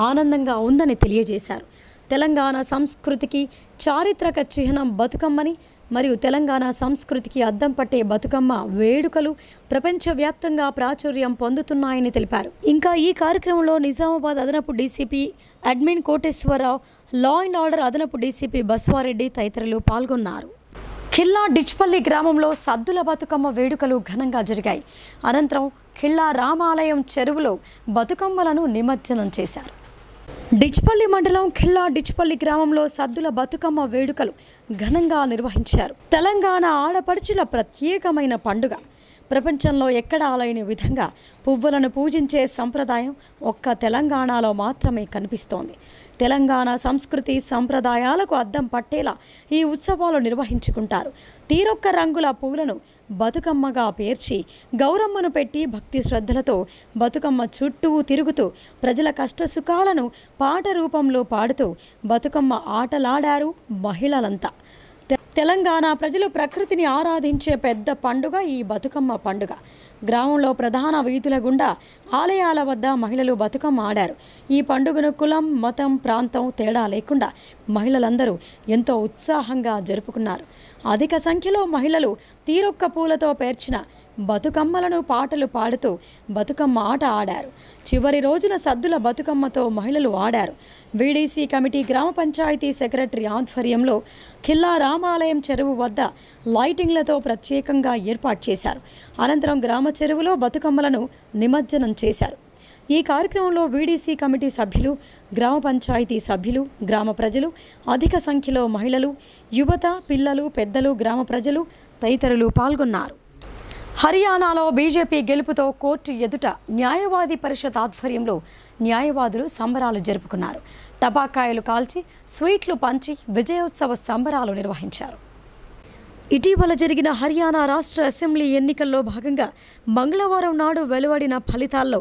ఆనందంగా ఉందని తెలియజేశారు. తెలంగాణ సంస్కృతికి చారిత్రక చిహ్నం బతుకమ్మని మరియు తెలంగాణ సంస్కృతికి అద్దం పట్టే బతుకమ్మ వేడుకలు ప్రపంచవ్యాప్తంగా ప్రాచుర్యం పొందుతున్నాయని తెలిపారు. ఇంకా ఈ కార్యక్రమంలో నిజామాబాద్ అదనపు DCP admin Koteswararao, law and order అదనపు డీసీపీ బస్వారెడ్డి తదితరులు పాల్గొన్నారు. ఖిల్లా డిచ్పల్లి గ్రామంలో సద్దుల బతుకమ్మ వేడుకలు ఘనంగా జరిగాయి. అనంతరం ఖిల్లా రామాలయం చెరువులో బతుకమ్మలను నిమజ్జనం చేశారు. డిచ్పల్లి మండలం ఖిల్లా డిచ్పల్లి గ్రామంలో సద్దుల బతుకమ్మ వేడుకలు ఘనంగా నిర్వహించారు. తెలంగాణ ఆడపడుచుల ప్రత్యేకమైన పండుగ. ప్రపంచంలో ఎక్కడా లేని విధంగా పువ్వులను పూజించే సంప్రదాయం ఒక్క తెలంగాణలో మాత్రమే కనిపిస్తోంది. తెలంగాణ సంస్కృతి సంప్రదాయాలకు అద్దం పట్టేలా ఈ ఉత్సవాలు నిర్వహించుకుంటారు. తీరొక్క రంగుల పూలను బతుకమ్మగా పేర్చి గౌరమ్మను పెట్టి భక్తి శ్రద్ధలతో బతుకమ్మ చుట్టూ తిరుగుతూ ప్రజల కష్టసుఖాలను పాట రూపంలో పాడుతూ బతుకమ్మ ఆటలాడారు మహిళలంతా. తెలంగాణ ప్రజలు ప్రకృతిని ఆరాధించే పెద్ద పండుగ ఈ బతుకమ్మ పండుగ. గ్రామంలో ప్రధాన వీధుల గుండా ఆలయాల వద్ద మహిళలు బతుకమ్మ ఆడారు. ఈ పండుగను కులం, మతం, ప్రాంతం తేడా లేకుండా మహిళలందరూ ఎంతో ఉత్సాహంగా జరుపుకున్నారు. అధిక సంఖ్యలో మహిళలు తీరొక్క పూలతో పేర్చిన బతుకమ్మలను పాటలు పాడుతూ బతుకమ్మ ఆట ఆడారు. చివరి రోజున సద్దుల బతుకమ్మతో మహిళలు ఆడారు. వీడీసీ కమిటీ గ్రామ పంచాయతీ సెక్రటరీ ఆధ్వర్యంలో ఖిల్లా రామాలయం చెరువు వద్ద లైటింగ్లతో ప్రత్యేకంగా ఏర్పాటు చేశారు. అనంతరం గ్రామ చెరువులో బతుకమ్మలను నిమజ్జనం చేశారు. ఈ కార్యక్రమంలో వీడీసీ కమిటీ సభ్యులు, గ్రామ పంచాయతీ సభ్యులు, గ్రామ ప్రజలు, అధిక సంఖ్యలో మహిళలు, యువత, పిల్లలు, పెద్దలు, గ్రామ ప్రజలు తదితరులు పాల్గొన్నారు. హర్యానాలో బీజేపీ గెలుపుతో కోర్టు ఎదుట న్యాయవాది పరిషత్ ఆధ్వర్యంలో న్యాయవాదులు సంబరాలు జరుపుకున్నారు. టపాకాయలు కాల్చి, స్వీట్లు పంచి విజయోత్సవ సంబరాలు నిర్వహించారు. ఇటీవల జరిగిన హర్యానా రాష్ట్ర అసెంబ్లీ ఎన్నికల్లో భాగంగా మంగళవారం నాడు వెలువడిన ఫలితాల్లో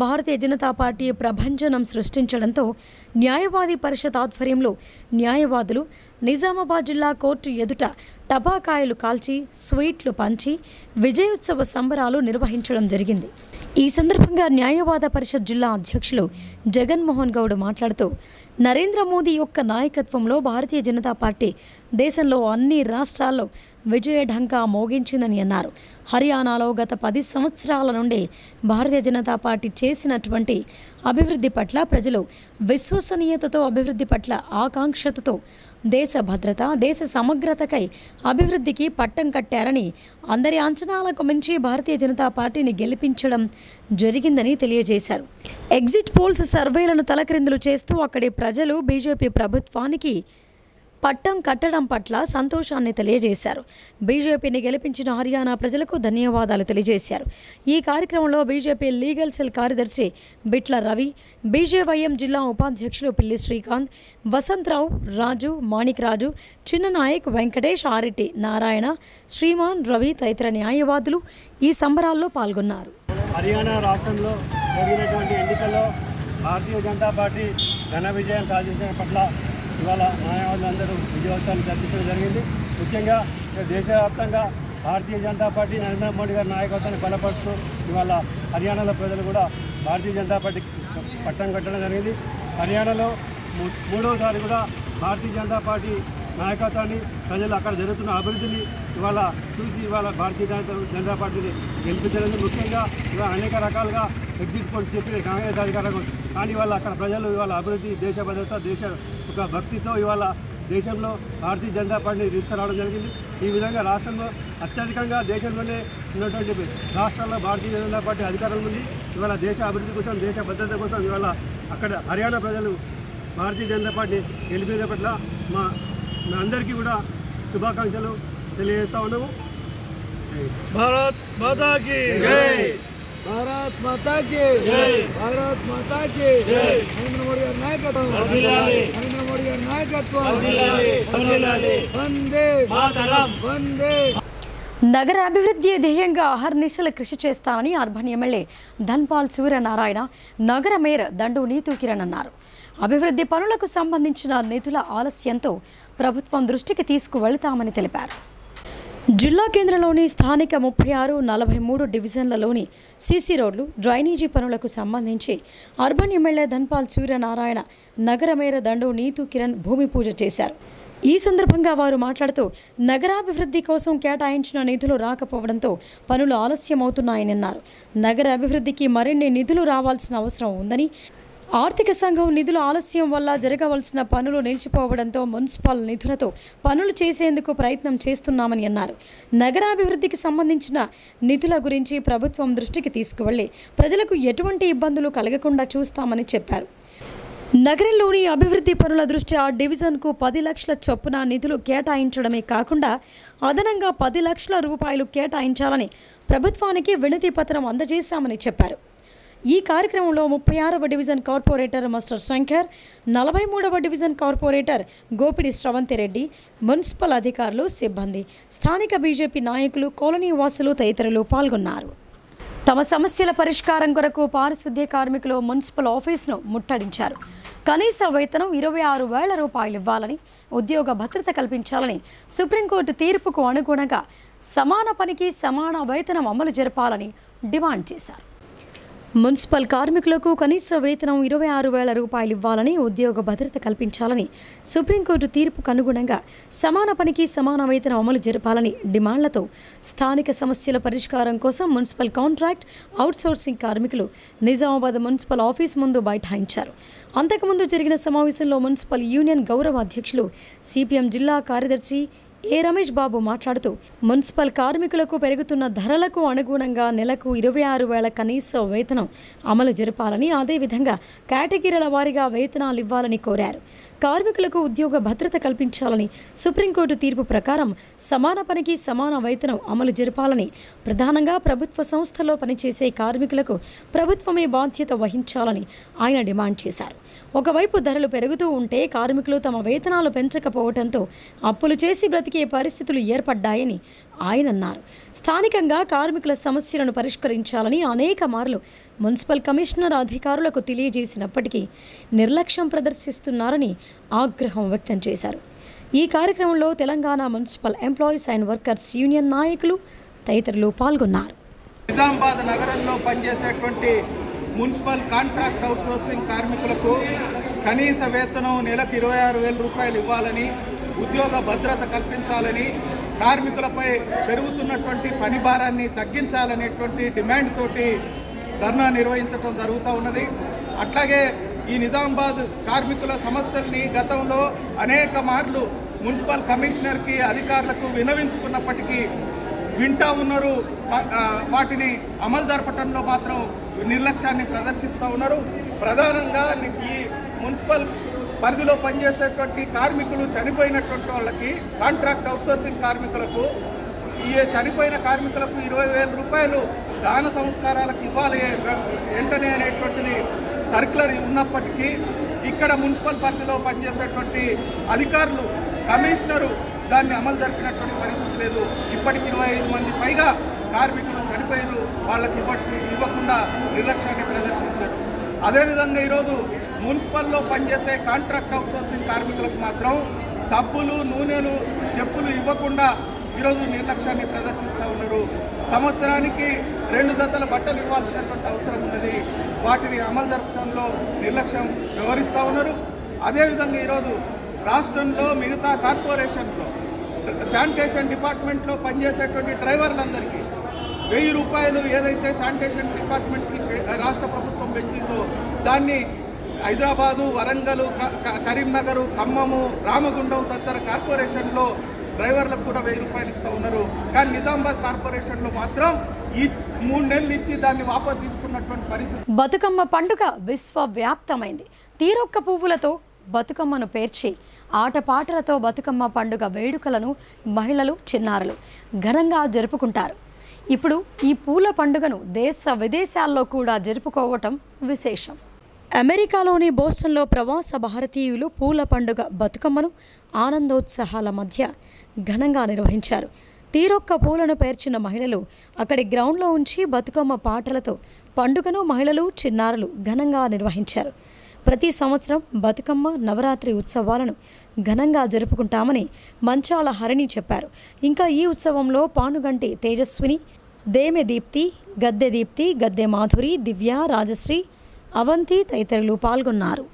భారతీయ జనతా పార్టీ ప్రభంజనం సృష్టించడంతో న్యాయవాది పరిషత్ ఆధ్వర్యంలో న్యాయవాదులు నిజామాబాద్ జిల్లా కోర్టు ఎదుట టపాకాయలు కాల్చి, స్వీట్లు పంచి విజయోత్సవ సంబరాలు నిర్వహించడం జరిగింది. ఈ సందర్భంగా న్యాయవాద పరిషత్ జిల్లా అధ్యక్షులు జగన్మోహన్ గౌడ్ మాట్లాడుతూ నరేంద్ర మోదీ యొక్క నాయకత్వంలో భారతీయ జనతా పార్టీ దేశంలో అన్ని రాష్ట్రాల్లో విజయఢంకా మోగించిందని అన్నారు. హర్యానాలో గత 10 సంవత్సరాల నుండి భారతీయ జనతా పార్టీ చేసినటువంటి అభివృద్ధి పట్ల ప్రజలు విశ్వసనీయతతో, అభివృద్ధి పట్ల ఆకాంక్షతో దేశ భద్రత, దేశ సమగ్రతకై అభివృద్ధికి పట్టం కట్టారని, అందరి అంచనాలకు మించి భారతీయ జనతా పార్టీని గెలిపించడం జరిగిందని తెలియజేశారు. ఎగ్జిట్ పోల్స్ సర్వేలను తలక్రిందులు చేస్తూ అక్కడి ప్రజలు బీజేపీ ప్రభుత్వానికి పట్టం కట్టడం పట్ల సంతోషాన్ని తెలియజేశారు. బీజేపీని గెలిపించిన హర్యానా ప్రజలకు ధన్యవాదాలు తెలియజేశారు. ఈ కార్యక్రమంలో బీజేపీ లీగల్ సెల్ కార్యదర్శి బిట్ల రవి, బీజేవైఎం జిల్లా ఉపాధ్యక్షులు పిల్లి శ్రీకాంత్, వసంతరావు, రాజు, మాణిక్ రాజు, చిన్ననాయక్, వెంకటేష్, ఆరిటి నారాయణ, శ్రీమాన్, రవి తదితర న్యాయవాదులు ఈ సంబరాల్లో పాల్గొన్నారు. హర్యానా రాష్ట్రంలో జరిగినటువంటి ఎన్నికల్లో భారతీయ జనతా పార్టీ ఘన విజయం సాధించడం పట్ల ఇవాళ న్యాయవాదులందరూ విజయోత్సవాలు జరిపించడం జరిగింది. ముఖ్యంగా దేశవ్యాప్తంగా భారతీయ జనతా పార్టీ నరేంద్ర మోడీ గారి నాయకత్వాన్ని బలపరుస్తూ ఇవాళ హర్యానాలో ప్రజలు కూడా భారతీయ జనతా పార్టీ పట్టం కట్టడం జరిగింది. హర్యానాలో 3వసారి కూడా భారతీయ జనతా పార్టీ నాయకత్వాన్ని ప్రజలు అక్కడ జరుగుతున్న అభివృద్ధిని ఇవాళ చూసి ఇవాళ భారతీయ జనతా పార్టీని గెలిపించడానికి ముఖ్యంగా ఇవాళ అనేక రకాలుగా ఎగ్జిట్ పోల్స్ చెప్పి కాంగ్రెస్ అధికారం కానీ ఇవాళ అక్కడ ప్రజలు ఇవాళ అభివృద్ధి దేశ భద్రత దేశ ఒక భక్తితో ఇవాళ దేశంలో భారతీయ జనతా పార్టీని తీసుకురావడం జరిగింది. ఈ విధంగా రాష్ట్రంలో అత్యధికంగా దేశంలోనే ఉన్నటువంటి రాష్ట్రాల్లో భారతీయ జనతా పార్టీ అధికారంలో ఉంది. ఇవాళ దేశ అభివృద్ధి కోసం దేశ భద్రత కోసం ఇవాళ అక్కడ హర్యానా ప్రజలు భారతీయ జనతా పార్టీ గెలిపేద పట్ల మా అందరికీ కూడా శుభాకాంక్షలు తెలియజేస్తా ఉన్నాము. భారత్ మాతా కీ జై, భారత్ మాతా కీ జై, భారత్ మాతా కీ జై. నరేంద్ర మోడీ గారి నాయకత్వం, నరేంద్ర మోడీ గారి నాయకత్వం, వందే మాతరం, వందే. నగర అభివృద్ధి ధ్యేయంగా అహర్నిశలు కృషి చేస్తానని అర్బన్ ఎమ్మెల్యే ధన్పాల్ సూర్యనారాయణ నగర మేయర్ దండు నీతూ కిరణ్ అన్నారు. అభివృద్ధి పనులకు సంబంధించిన నిధుల ఆలస్యంతో ప్రభుత్వం దృష్టికి తీసుకువెళతామని తెలిపారు. జిల్లా కేంద్రంలోని స్థానిక 36, 43 డివిజన్లలోని సీసీ రోడ్లు, డ్రైనేజీ పనులకు సంబంధించి అర్బన్ ఎమ్మెల్యే ధన్పాల్ సూర్యనారాయణ నగర మేయర్ దండు నీతూ కిరణ్ భూమి పూజ చేశారు. ఈ సందర్భంగా వారు మాట్లాడుతూ నగరాభివృద్ధి కోసం కేటాయించిన నిధులు రాకపోవడంతో పనులు ఆలస్యమవుతున్నాయని అన్నారు. నగర అభివృద్ధికి మరిన్ని నిధులు రావాల్సిన అవసరం ఉందని, ఆర్థిక సంఘం నిధుల ఆలస్యం వల్ల జరగవలసిన పనులు నిలిచిపోవడంతో మున్సిపల్ నిధులతో పనులు చేసేందుకు ప్రయత్నం చేస్తున్నామని అన్నారు. నగరాభివృద్ధికి సంబంధించిన నిధుల గురించి ప్రభుత్వం దృష్టికి తీసుకువెళ్లి ప్రజలకు ఎటువంటి ఇబ్బందులు కలగకుండా చూస్తామని చెప్పారు. నగరంలోని అభివృద్ధి పనుల దృష్ట్యా డివిజన్కు 10 లక్షల చొప్పున నిధులు కేటాయించడమే కాకుండా అదనంగా 10 లక్షల రూపాయలు కేటాయించాలని ప్రభుత్వానికి వినతి పత్రం అందజేశామని చెప్పారు. ఈ కార్యక్రమంలో 36వ డివిజన్ కార్పొరేటర్ మాస్టర్ శంకర్, 43వ division corporator Gopidi Sravanthi Reddy, municipal అధికారులు, సిబ్బంది, స్థానిక బీజేపీ నాయకులు, కాలనీ వాసులు తదితరులు పాల్గొన్నారు. తమ సమస్యల పరిష్కారం కొరకు పారిశుద్ధ్య కార్మికులు మున్సిపల్ ఆఫీసును ముట్టడించారు. కనీస వేతనం 26,000 రూపాయలు ఇవ్వాలని, ఉద్యోగ భద్రత కల్పించాలని, సుప్రీంకోర్టు తీర్పుకు అనుగుణంగా సమాన పనికి సమాన వేతనం అమలు జరపాలని డిమాండ్ చేశారు. మున్సిపల్ కార్మికులకు కనీస వేతనం 26,000 రూపాయలు ఇవ్వాలని, ఉద్యోగ భద్రత కల్పించాలని, సుప్రీంకోర్టు తీర్పుకు అనుగుణంగా సమాన పనికి సమాన వేతనం అమలు జరపాలని డిమాండ్లతో స్థానిక సమస్యల పరిష్కారం కోసం మున్సిపల్ కాంట్రాక్ట్ అవుట్సోర్సింగ్ కార్మికులు నిజామాబాద్ మున్సిపల్ ఆఫీస్ ముందు బైఠాయించారు. అంతకుముందు జరిగిన సమావేశంలో మున్సిపల్ యూనియన్ గౌరవ అధ్యక్షులు సిపిఎం జిల్లా కార్యదర్శి ఏ రమేష్ బాబు మాట్లాడుతూ మున్సిపల్ కార్మికులకు పెరుగుతున్న ధరలకు అనుగుణంగా నెలకు 26,000 కనీస వేతనం అమలు జరపాలని, అదేవిధంగా కేటగిరీల వారీగా వేతనాలు ఇవ్వాలని కోరారు. కార్మికులకు ఉద్యోగ భద్రత కల్పించాలని, సుప్రీంకోర్టు తీర్పు ప్రకారం సమాన పనికి సమాన వేతనం అమలు జరపాలని, ప్రధానంగా ప్రభుత్వ సంస్థల్లో పనిచేసే కార్మికులకు ప్రభుత్వమే బాధ్యత వహించాలని ఆయన డిమాండ్ చేశారు. ఒకవైపు ధరలు పెరుగుతూ ఉంటే కార్మికులు తమ వేతనాలు పెంచకపోవడంతో అప్పులు చేసి బ్రతికే పరిస్థితులు ఏర్పడ్డాయని ఆయన అన్నారు. స్థానికంగా కార్మికుల సమస్యలను పరిష్కరించాలని అనేక మార్లు మున్సిపల్ కమిషనర్ అధికారులకు తెలియజేసినప్పటికీ నిర్లక్ష్యం ప్రదర్శిస్తున్నారని ఆగ్రహం వ్యక్తం చేశారు. ఈ కార్యక్రమంలో Telangana municipal employees and workers union నాయకులు తదితరులు పాల్గొన్నారు. నిజామాబాద్ నగరంలో పనిచేసేటువంటి మున్సిపల్ కాంట్రాక్ట్ అవుట్సోర్సింగ్ కార్మికులకు కనీస వేతనం నెలకు 26,000 రూపాయలు ఇవ్వాలని, ఉద్యోగ భద్రత కల్పించాలని, కార్మికులపై పెరుగుతున్నటువంటి పని భారాన్ని తగ్గించాలనేటువంటి డిమాండ్ తోటి ధర్నా నిర్వహించడం జరుగుతూ ఉన్నది. అట్లాగే ఈ నిజామాబాద్ కార్మికుల సమస్యల్ని గతంలో అనేక మార్లు మున్సిపల్ కమిషనర్కి అధికారులకు విన్నవించుకున్నప్పటికీ వింటా ఉన్నారు. వాటిని అమలు జరపడంలో మాత్రం నిర్లక్ష్యాన్ని ప్రదర్శిస్తూ ఉన్నారు. ప్రధానంగా ఈ మున్సిపల్ పరిధిలో పనిచేసేటువంటి కార్మికులు చనిపోయినటువంటి వాళ్ళకి, కాంట్రాక్ట్ అవుట్సోర్సింగ్ కార్మికులకు, ఈ చనిపోయిన కార్మికులకు 20,000 రూపాయలు దాన సంస్కారాలకు ఇవ్వాలి వెంటనే అనేటువంటిది సర్క్యులర్ ఉన్నప్పటికీ ఇక్కడ మున్సిపల్ పరిధిలో పనిచేసేటువంటి అధికారులు, కమిషనరు దాన్ని అమలు జరిపినటువంటి పరిస్థితి లేదు. ఇప్పటికి 25 మంది పైగా కార్మికులు చనిపోయారు. వాళ్ళకి ఇవ్వకుండా నిర్లక్ష్యాన్ని ప్రదర్శించారు. అదేవిధంగా ఈరోజు మున్సిపల్లో పనిచేసే కాంట్రాక్ట్ అవుట్సోర్సింగ్ కార్మికులకు మాత్రం సబ్బులు, నూనెలు, చెప్పులు ఇవ్వకుండా ఈరోజు నిర్లక్ష్యాన్ని ప్రదర్శిస్తూ ఉన్నారు. సంవత్సరానికి 2 జతల బట్టలు ఇవ్వాల్సినటువంటి అవసరం ఉన్నది. వాటిని అమలు జరపడంలో నిర్లక్ష్యం వ్యవహరిస్తూ ఉన్నారు. అదేవిధంగా ఈరోజు రాష్ట్రంలో మిగతా కార్పొరేషన్లో శానిటేషన్ డిపార్ట్మెంట్లో పనిచేసేటువంటి డ్రైవర్లందరికీ 1000 రూపాయలు ఏదైతే శానిటేషన్ డిపార్ట్మెంట్కి రాష్ట్ర ప్రభుత్వం పెంచిందో దాన్ని హైదరాబాదు, వరంగల్, కరీంనగర్, ఖమ్మము, రామగుండం తదితర కార్పొరేషన్లో డ్రైవర్లకు కూడా 1000 రూపాయలు ఇస్తూ ఉన్నారు. కానీ నిజామాబాద్ కార్పొరేషన్లో మాత్రం ఈ 3 నెలలు ఇచ్చి దాన్ని వాపసు తీసుకున్నటువంటి పరిస్థితి. బతుకమ్మ పండుగ విశ్వవ్యాప్తమైంది. తీరొక్క పువ్వులతో బతుకమ్మను పేర్చి ఆటపాటలతో బతుకమ్మ పండుగ వేడుకలను మహిళలు, చిన్నారులు ఘనంగా జరుపుకుంటారు. ఇప్పుడు ఈ పూల పండుగను దేశ విదేశాల్లో కూడా జరుపుకోవటం విశేషం. అమెరికాలోని బోస్టన్లో ప్రవాస భారతీయులు పూల పండుగ బతుకమ్మను ఆనందోత్సాహాల మధ్య ఘనంగా నిర్వహించారు. తీరొక్క పూలను పేర్చిన మహిళలు అక్కడి గ్రౌండ్లో ఉంచి బతుకమ్మ పాటలతో పండుగను మహిళలు, చిన్నారులు ఘనంగా నిర్వహించారు. ప్రతి సంవత్సరం బతుకమ్మ నవరాత్రి ఉత్సవాలను ఘనంగా జరుపుకుంటామని మంచాల హరిణి చెప్పారు. ఇంకా ఈ ఉత్సవంలో పానుగంటి తేజస్విని, దేమె దీప్తి, గద్దె దీప్తి, గద్దె మాధురి, దివ్య, రాజశ్రీ, అవంతి తదితరులు పాల్గొన్నారు.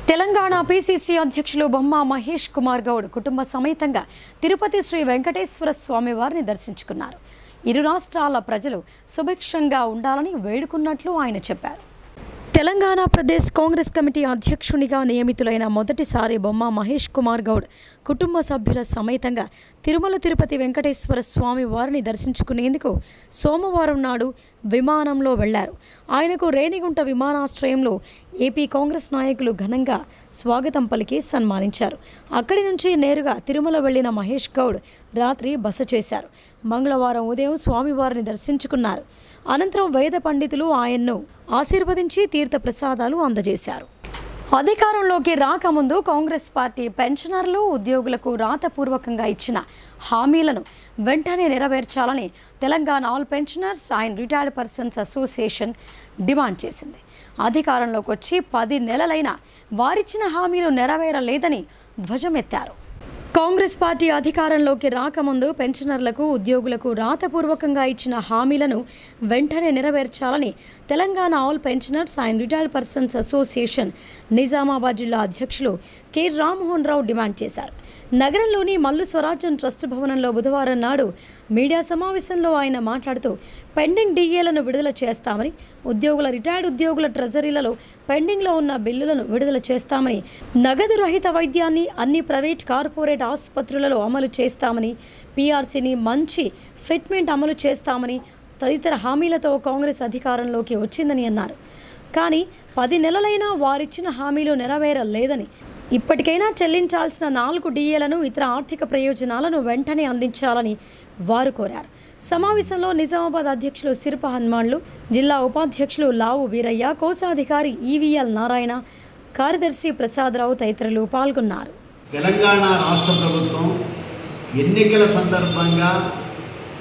తెలంగాణ పిసిసి అధ్యక్షులు బొమ్మ మహేష్ కుమార్ గౌడ్ కుటుంబ సమేతంగా తిరుపతి శ్రీ వెంకటేశ్వర స్వామి వారిని దర్శించుకున్నారు. ఇరు రాష్ట్రాల ప్రజలు సుభిక్షంగా ఉండాలని వేడుకున్నట్లు ఆయన చెప్పారు. తెలంగాణ ప్రదేశ్ కాంగ్రెస్ కమిటీ అధ్యక్షునిగా నియమితులైన మొదటిసారి బొమ్మ మహేష్ కుమార్ గౌడ్ కుటుంబ సభ్యుల సమేతంగా తిరుమల తిరుపతి వెంకటేశ్వర స్వామి వారిని దర్శించుకునేందుకు సోమవారం నాడు విమానంలో వెళ్లారు. ఆయనకు రేణిగుంట విమానాశ్రయంలో ఏపీ కాంగ్రెస్ నాయకులు ఘనంగా స్వాగతం పలికి సన్మానించారు. అక్కడి నుంచి నేరుగా తిరుమల వెళ్లిన మహేష్ గౌడ్ రాత్రి బస చేశారు. మంగళవారం ఉదయం స్వామివారిని దర్శించుకున్నారు. అనంతరం వేద పండితులు ఆయన్ను ఆశీర్వదించి తీర్థ ప్రసాదాలు అందజేశారు. అధికారంలోకి రాకముందు కాంగ్రెస్ పార్టీ పెన్షనర్లు, ఉద్యోగులకు రాతపూర్వకంగా ఇచ్చిన హామీలను వెంటనే నెరవేర్చాలని Telangana all pensioners and retired persons association demand చేసింది. అధికారంలోకి వచ్చి 10 నెలలైనా వారిచ్చిన హామీలు నెరవేరలేదని ధ్వజమెత్తారు. కాంగ్రెస్ పార్టీ అధికారంలోకి రాకముందు పెన్షనర్లకు, ఉద్యోగులకు రాతపూర్వకంగా ఇచ్చిన హామీలను వెంటనే నెరవేర్చాలని Telangana all pensioners and retired persons association Nizamabad జిల్లా అధ్యక్షులు కె రామ్మోహన్ రావు డిమాండ్ చేశారు. నగరంలోని మల్లు స్వరాజ్యం ట్రస్ట్ భవనంలో బుధవారం నాడు మీడియా సమావేశంలో ఆయన మాట్లాడుతూ పెండింగ్ డిఏలను విడుదల చేస్తామని, రిటైర్డ్ ఉద్యోగుల ట్రెజరీలలో పెండింగ్లో ఉన్న బిల్లులను విడుదల చేస్తామని, నగదు రహిత వైద్యాన్ని అన్ని ప్రైవేట్, కార్పొరేట్ ఆసుపత్రులలో అమలు చేస్తామని, పీఆర్సీని మంచి ఫిట్మెంట్ అమలు చేస్తామని తదితర హామీలతో కాంగ్రెస్ అధికారంలోకి వచ్చిందని అన్నారు. కానీ 10 నెలలైనా వారిచ్చిన హామీలు నెరవేరలేదని, ఇప్పటికైనా చెల్లించాల్సిన 4 డిఏలను, ఇతర ఆర్థిక ప్రయోజనాలను వెంటనే అందించాలని వారు కోరారు. సమావేశంలో నిజామాబాద్ అధ్యక్షులు సిరిప హనుమాన్లు, జిల్లా ఉపాధ్యక్షులు లావు వీరయ్య, కోశాధికారి ఈవీఎల్ నారాయణ, కార్యదర్శి ప్రసాదరావు తదితరులు పాల్గొన్నారు. తెలంగాణ రాష్ట్ర ప్రభుత్వం ఎన్నికల సందర్భంగా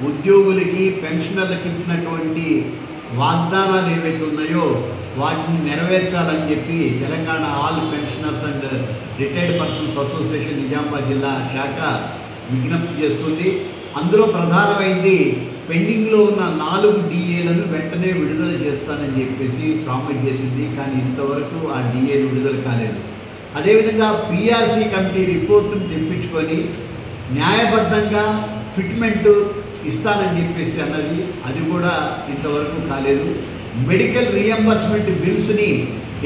ఉద్యోగులకి, పెన్షనర్లకు ఇచ్చినటువంటి వాగ్దానాలు ఏవైతే ఉన్నాయో వాటిని నెరవేర్చాలని చెప్పి Telangana all pensioners and retired persons association Nizamabad జిల్లా శాఖ విజ్ఞప్తి చేస్తుంది. అందులో ప్రధానమైంది పెండింగ్లో ఉన్న 4 డిఏలను వెంటనే విడుదల చేస్తానని చెప్పేసి ప్రామిస్ చేసింది. కానీ ఇంతవరకు ఆ డిఏలు విడుదల కాలేదు. అదేవిధంగా పీఆర్సీ కమిటీ రిపోర్టును తెప్పించుకొని న్యాయబద్ధంగా ఫిట్మెంట్ ఇస్తానని చెప్పేసి అన్నది, అది కూడా ఇంతవరకు కాలేదు. మెడికల్ రీఎంబర్స్మెంట్ బిల్స్ని,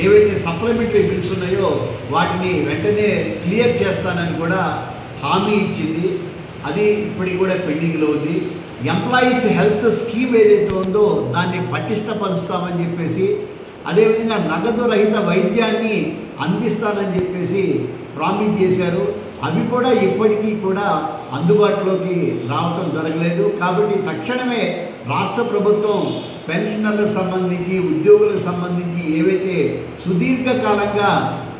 ఏవైతే సప్లిమెంటరీ బిల్స్ ఉన్నాయో వాటిని వెంటనే క్లియర్ చేస్తానని కూడా హామీ ఇచ్చింది. అది ఇప్పటికి కూడా పెండింగ్లో ఉంది. ఎంప్లాయీస్ హెల్త్ స్కీమ్ ఏదైతే ఉందో దాన్ని పటిష్టపరుస్తామని చెప్పేసి, అదేవిధంగా నగదు రహిత వైద్యాన్ని అందిస్తానని చెప్పేసి ప్రామిస్ చేశారు. అవి కూడా ఇప్పటికీ కూడా అందుబాటులోకి రావటం జరగలేదు. కాబట్టి తక్షణమే రాష్ట్ర ప్రభుత్వం పెన్షనర్లకు సంబంధించి ఉద్యోగులకు సంబంధించి ఏవైతే సుదీర్ఘకాలంగా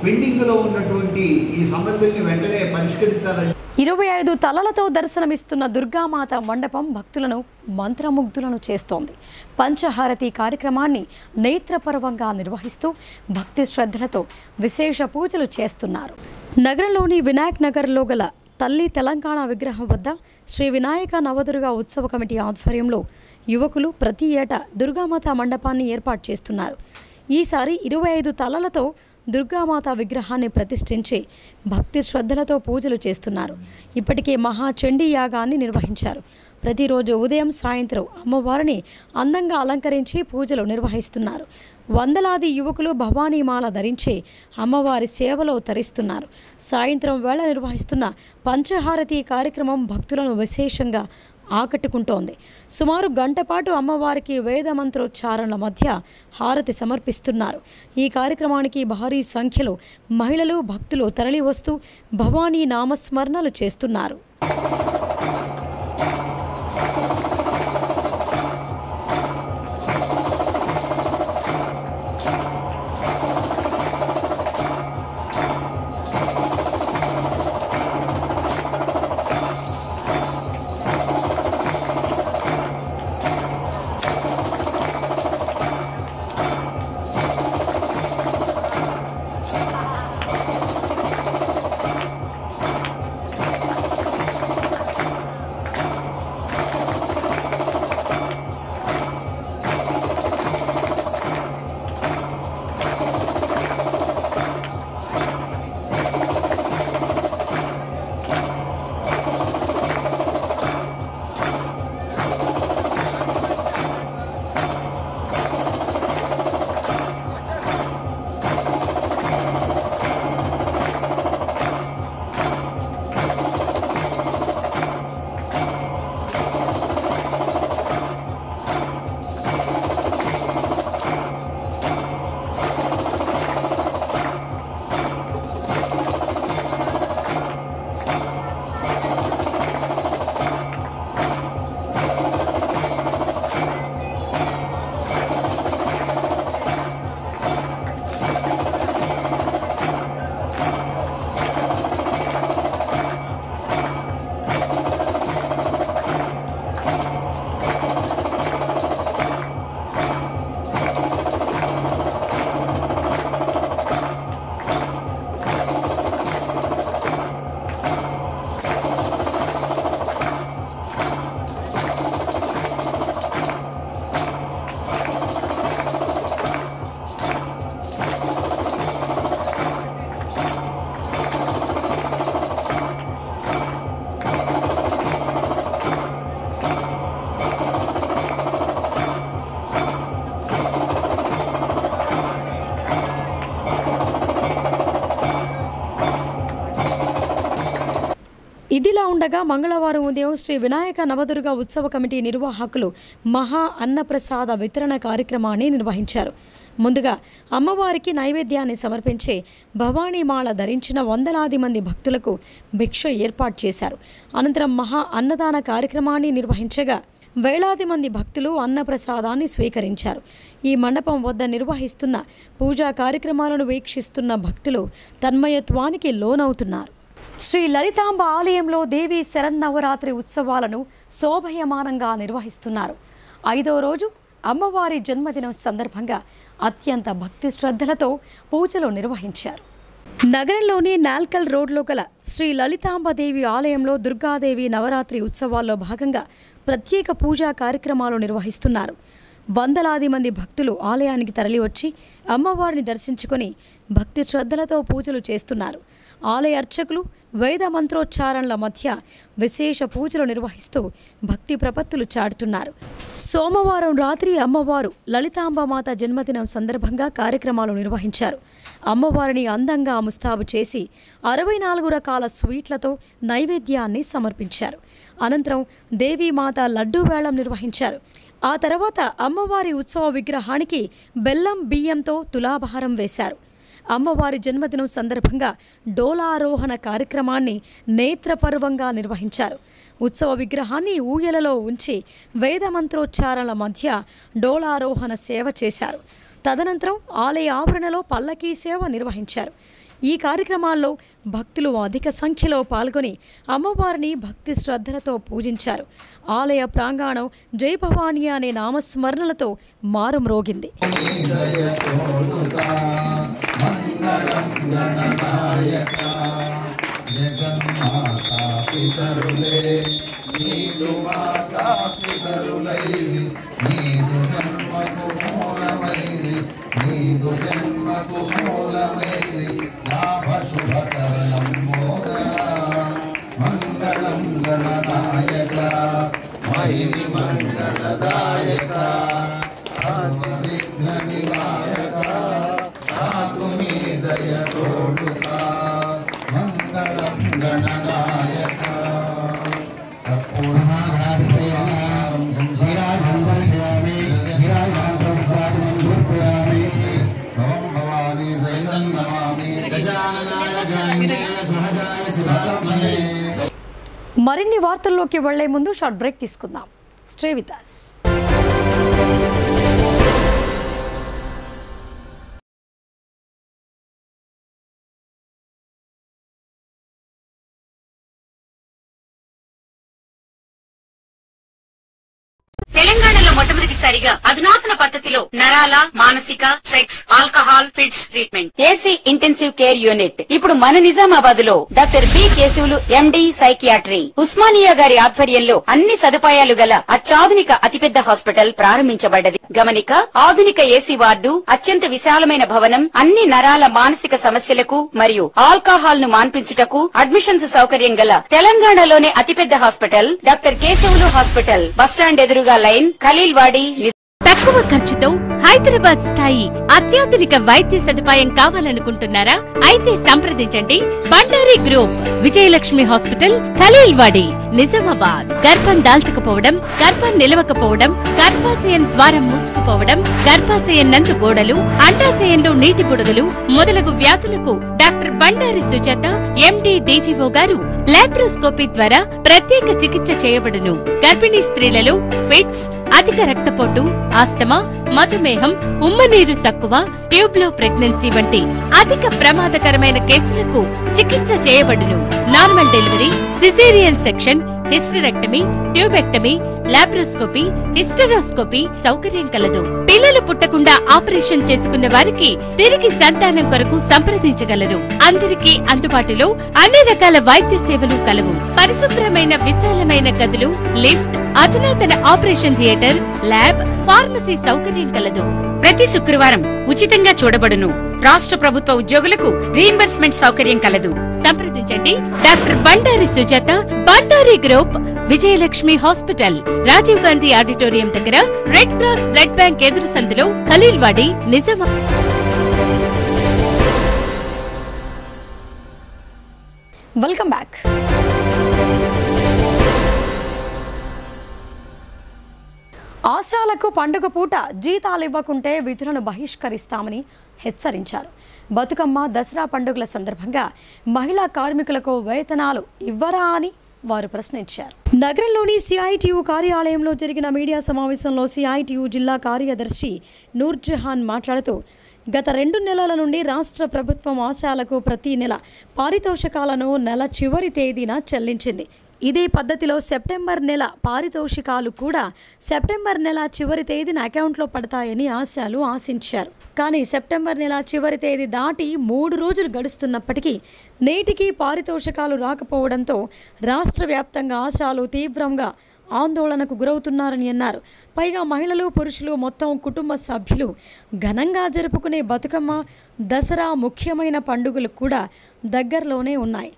పెండింగ్లో ఉన్నటువంటి ఈ సమస్యల్ని వెంటనే పరిష్కరించాలని 25 తలలతో దర్శనమిస్తున్న దుర్గామాత మండపం భక్తులను మంత్రముగ్ధులను చేస్తోంది. పంచహారతి కార్యక్రమాన్ని నేత్రపర్వంగా నిర్వహిస్తూ భక్తి శ్రద్ధలతో విశేష పూజలు చేస్తున్నారు. నగరంలోని వినాయక్ నగర్లో గల తల్లి తెలంగాణ విగ్రహం వద్ద శ్రీ వినాయక నవదుర్గా ఉత్సవ కమిటీ ఆధ్వర్యంలో యువకులు ప్రతి ఏటా దుర్గామాత మండపాన్ని ఏర్పాటు చేస్తున్నారు. ఈసారి 25 తలలతో దుర్గామాత విగ్రహాన్ని ప్రతిష్ఠించి భక్తి శ్రద్ధలతో పూజలు చేస్తున్నారు. ఇప్పటికే మహాచండీ యాగాన్ని నిర్వహించారు. ప్రతిరోజు ఉదయం సాయంత్రం అమ్మవారిని అందంగా అలంకరించి పూజలు నిర్వహిస్తున్నారు. వందలాది యువకులు భవానీమాల ధరించి అమ్మవారి సేవలో తరిస్తున్నారు. సాయంత్రం వేళ నిర్వహిస్తున్న పంచహారతి కార్యక్రమం భక్తులను విశేషంగా ఆకట్టుకుంటోంది. సుమారు గంట పాటు అమ్మవారికి వేద మంత్రోచ్చారణల మధ్య హారతి సమర్పిస్తున్నారు. ఈ కార్యక్రమానికి భారీ సంఖ్యలో మహిళలు భక్తులు తరలి వస్తూ భవానీ నామస్మరణలు చేస్తున్నారు. ఇదిలా ఉండగా మంగళవారం ఉదయం శ్రీ వినాయక నవదుర్గ ఉత్సవ కమిటీ నిర్వాహకులు మహా అన్నప్రసాద వితరణ కార్యక్రమాన్ని నిర్వహించారు. ముందుగా అమ్మవారికి నైవేద్యాన్ని సమర్పించి భవానీమాల ధరించిన వందలాది మంది భక్తులకు భిక్ష ఏర్పాటు చేశారు. అనంతరం మహా అన్నదాన కార్యక్రమాన్ని నిర్వహించగా వేలాది మంది భక్తులు అన్నప్రసాదాన్ని స్వీకరించారు. ఈ మండపం వద్ద నిర్వహిస్తున్న పూజా కార్యక్రమాలను వీక్షిస్తున్న భక్తులు తన్మయత్వానికి లోనవుతున్నారు. శ్రీ లలితాంబ ఆలయంలో దేవీ శరన్నవరాత్రి ఉత్సవాలను శోభయమానంగా నిర్వహిస్తున్నారు. 5వ రోజు అమ్మవారి జన్మదినం సందర్భంగా అత్యంత భక్తి శ్రద్ధలతో పూజలు నిర్వహించారు. నగరంలోని నాల్కల్ రోడ్లో గల శ్రీ లలితాంబదేవి ఆలయంలో దుర్గాదేవి నవరాత్రి ఉత్సవాల్లో భాగంగా ప్రత్యేక పూజా కార్యక్రమాలు నిర్వహిస్తున్నారు. వందలాది మంది భక్తులు ఆలయానికి తరలివచ్చి అమ్మవారిని దర్శించుకొని భక్తి శ్రద్ధలతో పూజలు చేస్తున్నారు. ఆలయ అర్చకులు వేద మంత్రోచ్చారణల మధ్య విశేష పూజలు నిర్వహిస్తూ భక్తి ప్రపత్తులు చాటుతున్నారు. సోమవారం రాత్రి అమ్మవారు లలితాంబమాత జన్మదినం సందర్భంగా కార్యక్రమాలు నిర్వహించారు. అమ్మవారిని అందంగా ముస్తాబు చేసి 64 రకాల స్వీట్లతో నైవేద్యాన్ని సమర్పించారు. అనంతరం దేవీమాత లడ్డూ వేళం నిర్వహించారు. ఆ తర్వాత అమ్మవారి ఉత్సవ విగ్రహానికి బెల్లం బియ్యంతో తులాభారం వేశారు. అమ్మవారి జన్మదినం సందర్భంగా డోలారోహణ కార్యక్రమాన్ని నేత్రపర్వంగా నిర్వహించారు. ఉత్సవ విగ్రహాన్ని ఊయలలో ఉంచి వేదమంత్రోచ్చారణల మధ్య డోలారోహణ సేవ చేశారు. తదనంతరం ఆలయ ఆవరణలో పల్లకీ సేవ నిర్వహించారు. ఈ కార్యక్రమాల్లో భక్తులు అధిక సంఖ్యలో పాల్గొని అమ్మవారిని భక్తి శ్రద్ధలతో పూజించారు. ఆలయ ప్రాంగణం జై భవానీ అనే నామస్మరణలతో మారుమ్రోగింది. మంగళం గణనాయక మహిని మంగళదాయక సర్వవిఘ్న నివారక సాధు మీ దయ తోడుక మంగళం గణనాయక కర్పూరహారం సంసారం దర్శయామి గిరాజాం ప్రముఖాదిమం ధూపయామి భవం భవానీ సైతం నమామి గజాననాయ జాంజనేయ సహజాయ శిలాత్మనే. మరిన్ని వార్తల్లోకి వెళ్లే ముందు షార్ట్ బ్రేక్ తీసుకుందాం. Stay with us. తెలంగాణలో మొట్టమొదటిసారిగా అధునాతన పద్ధతిలో నరాల, మానసిక, sex, alcohol, fits treatment, AC intensive care unit ఇప్పుడు మన నిజామాబాద్ లో doctor B Keshavulu MD psychiatry Osmania గారి ఆధ్వర్యంలో అన్ని సదుపాయాలు గల అత్యాధునిక అతిపెద్ద హాస్పిటల్ ప్రారంభించబడ్డది. గమనిక, ఆధునిక ఏసీ వార్డు, అత్యంత విశాలమైన భవనం, అన్ని నరాల మానసిక సమస్యలకు మరియు ఆల్కహాల్ ను మాన్పించుటకు అడ్మిషన్స్ సౌకర్యం గల తెలంగాణలోనే అతిపెద్ద hospital doctor Keshavulu hospital, bus stand ఎదురుగా లైన్, ఖలీల్వాడి. తక్కువ ఖర్చుతో హైదరాబాద్ స్థాయి అత్యాధునిక వైద్య సదుపాయం కావాలనుకుంటున్నారా? అయితే సంప్రదించండి బండారి గ్రూప్, విజయలక్ష్మి హాస్పిటల్, ఖలీల్వాడి, నిజామాబాద్. గర్భం దాల్చకపోవడం, గర్భం నిలవకపోవడం, గర్భాశయం ద్వారం మూసుకుపోవడం, గర్భాశయం నందు గోడలు, అండాశయంలో నీటి బుడగలు మొదలగు వ్యాధులకు డాక్టర్ బండారి సుజాత ఎండి డీజీఓ గారు లాప్రోస్కోపీ ద్వారా ప్రత్యేక చికిత్స చేయబడును. గర్భిణీ స్త్రీలలో ఫిట్స్, అధిక రక్తపోటు, ఆస్తమా, మధుమేహం, ఉమ్మనీరు తక్కువ, ట్యూబ్లో ప్రెగ్నెన్సీ వంటి అధిక ప్రమాదకరమైన కేసులకు చికిత్స చేయబడును. Normal delivery, caesarean section, hysterectomy, tubectomy, laparoscopy, hysteroscopy సౌకర్యం కలదు. పిల్లలు పుట్టకుండా ఆపరేషన్ చేసుకున్న వారికి తిరిగి సంతానం కొరకు సంప్రదించగలరు. అందరికీ అందుబాటులో అన్ని రకాల వైద్య సేవలు కలవు. పరిశుభ్రమైన విశాలమైన గదులు, లిఫ్ట్, అధునాతన ఆపరేషన్ థియేటర్, ల్యాబ్, ఫార్మసీ సౌకర్యం కలదు. ప్రతి శుక్రవారం ఉచితంగా చూడబడును. రాష్ట్ర ప్రభుత్వ ఉద్యోగులకు రీయింబర్స్మెంట్ సౌకర్యం కలదు. సంప్రదించండి doctor Bandari Sujatha, Bandari group, Vijayalakshmi hospital, Rajiv Gandhi auditorium దగ్గర, రెడ్ క్రాస్ బ్లడ్ బ్యాంక్ ఎదురు సందులో, ఖలీల్వాడి, నిజామాబాద్. Welcome back. ఆశాలకు పండుగ పూట జీతాలు ఇవ్వకుంటే విధులను బహిష్కరిస్తామని హెచ్చరించారు. బతుకమ్మ, దసరా పండుగల సందర్భంగా మహిళా కార్మికులకు వేతనాలు ఇవ్వరా అని వారు ప్రశ్నించారు. నగరంలోని సిఐటియు కార్యాలయంలో జరిగిన మీడియా సమావేశంలో సిఐటియు జిల్లా కార్యదర్శి నూర్జహాన్ మాట్లాడుతూ, గత 2 నెలల నుండి రాష్ట్ర ప్రభుత్వం ఆశాలకు ప్రతి నెల పారితోషికాలను నెల చివరి తేదీన చెల్లించింది. ఇదే పద్ధతిలో సెప్టెంబర్ నెల పారితోషికాలు కూడా సెప్టెంబర్ నెల చివరి తేదీన అకౌంట్లో పడతాయని ఆశాలు ఆశించారు. కానీ సెప్టెంబర్ నెల చివరి తేదీ దాటి 3 రోజులు గడుస్తున్నప్పటికీ నేటికి పారితోషికాలు రాకపోవడంతో రాష్ట్ర వ్యాప్తంగా ఆశాలు తీవ్రంగా ఆందోళనకు గురవుతున్నారని అన్నారు. పైగా మహిళలు, పురుషులు మొత్తం కుటుంబ సభ్యులు ఘనంగా జరుపుకునే బతుకమ్మ, దసరా ముఖ్యమైన పండుగలు కూడా దగ్గరలోనే ఉన్నాయి.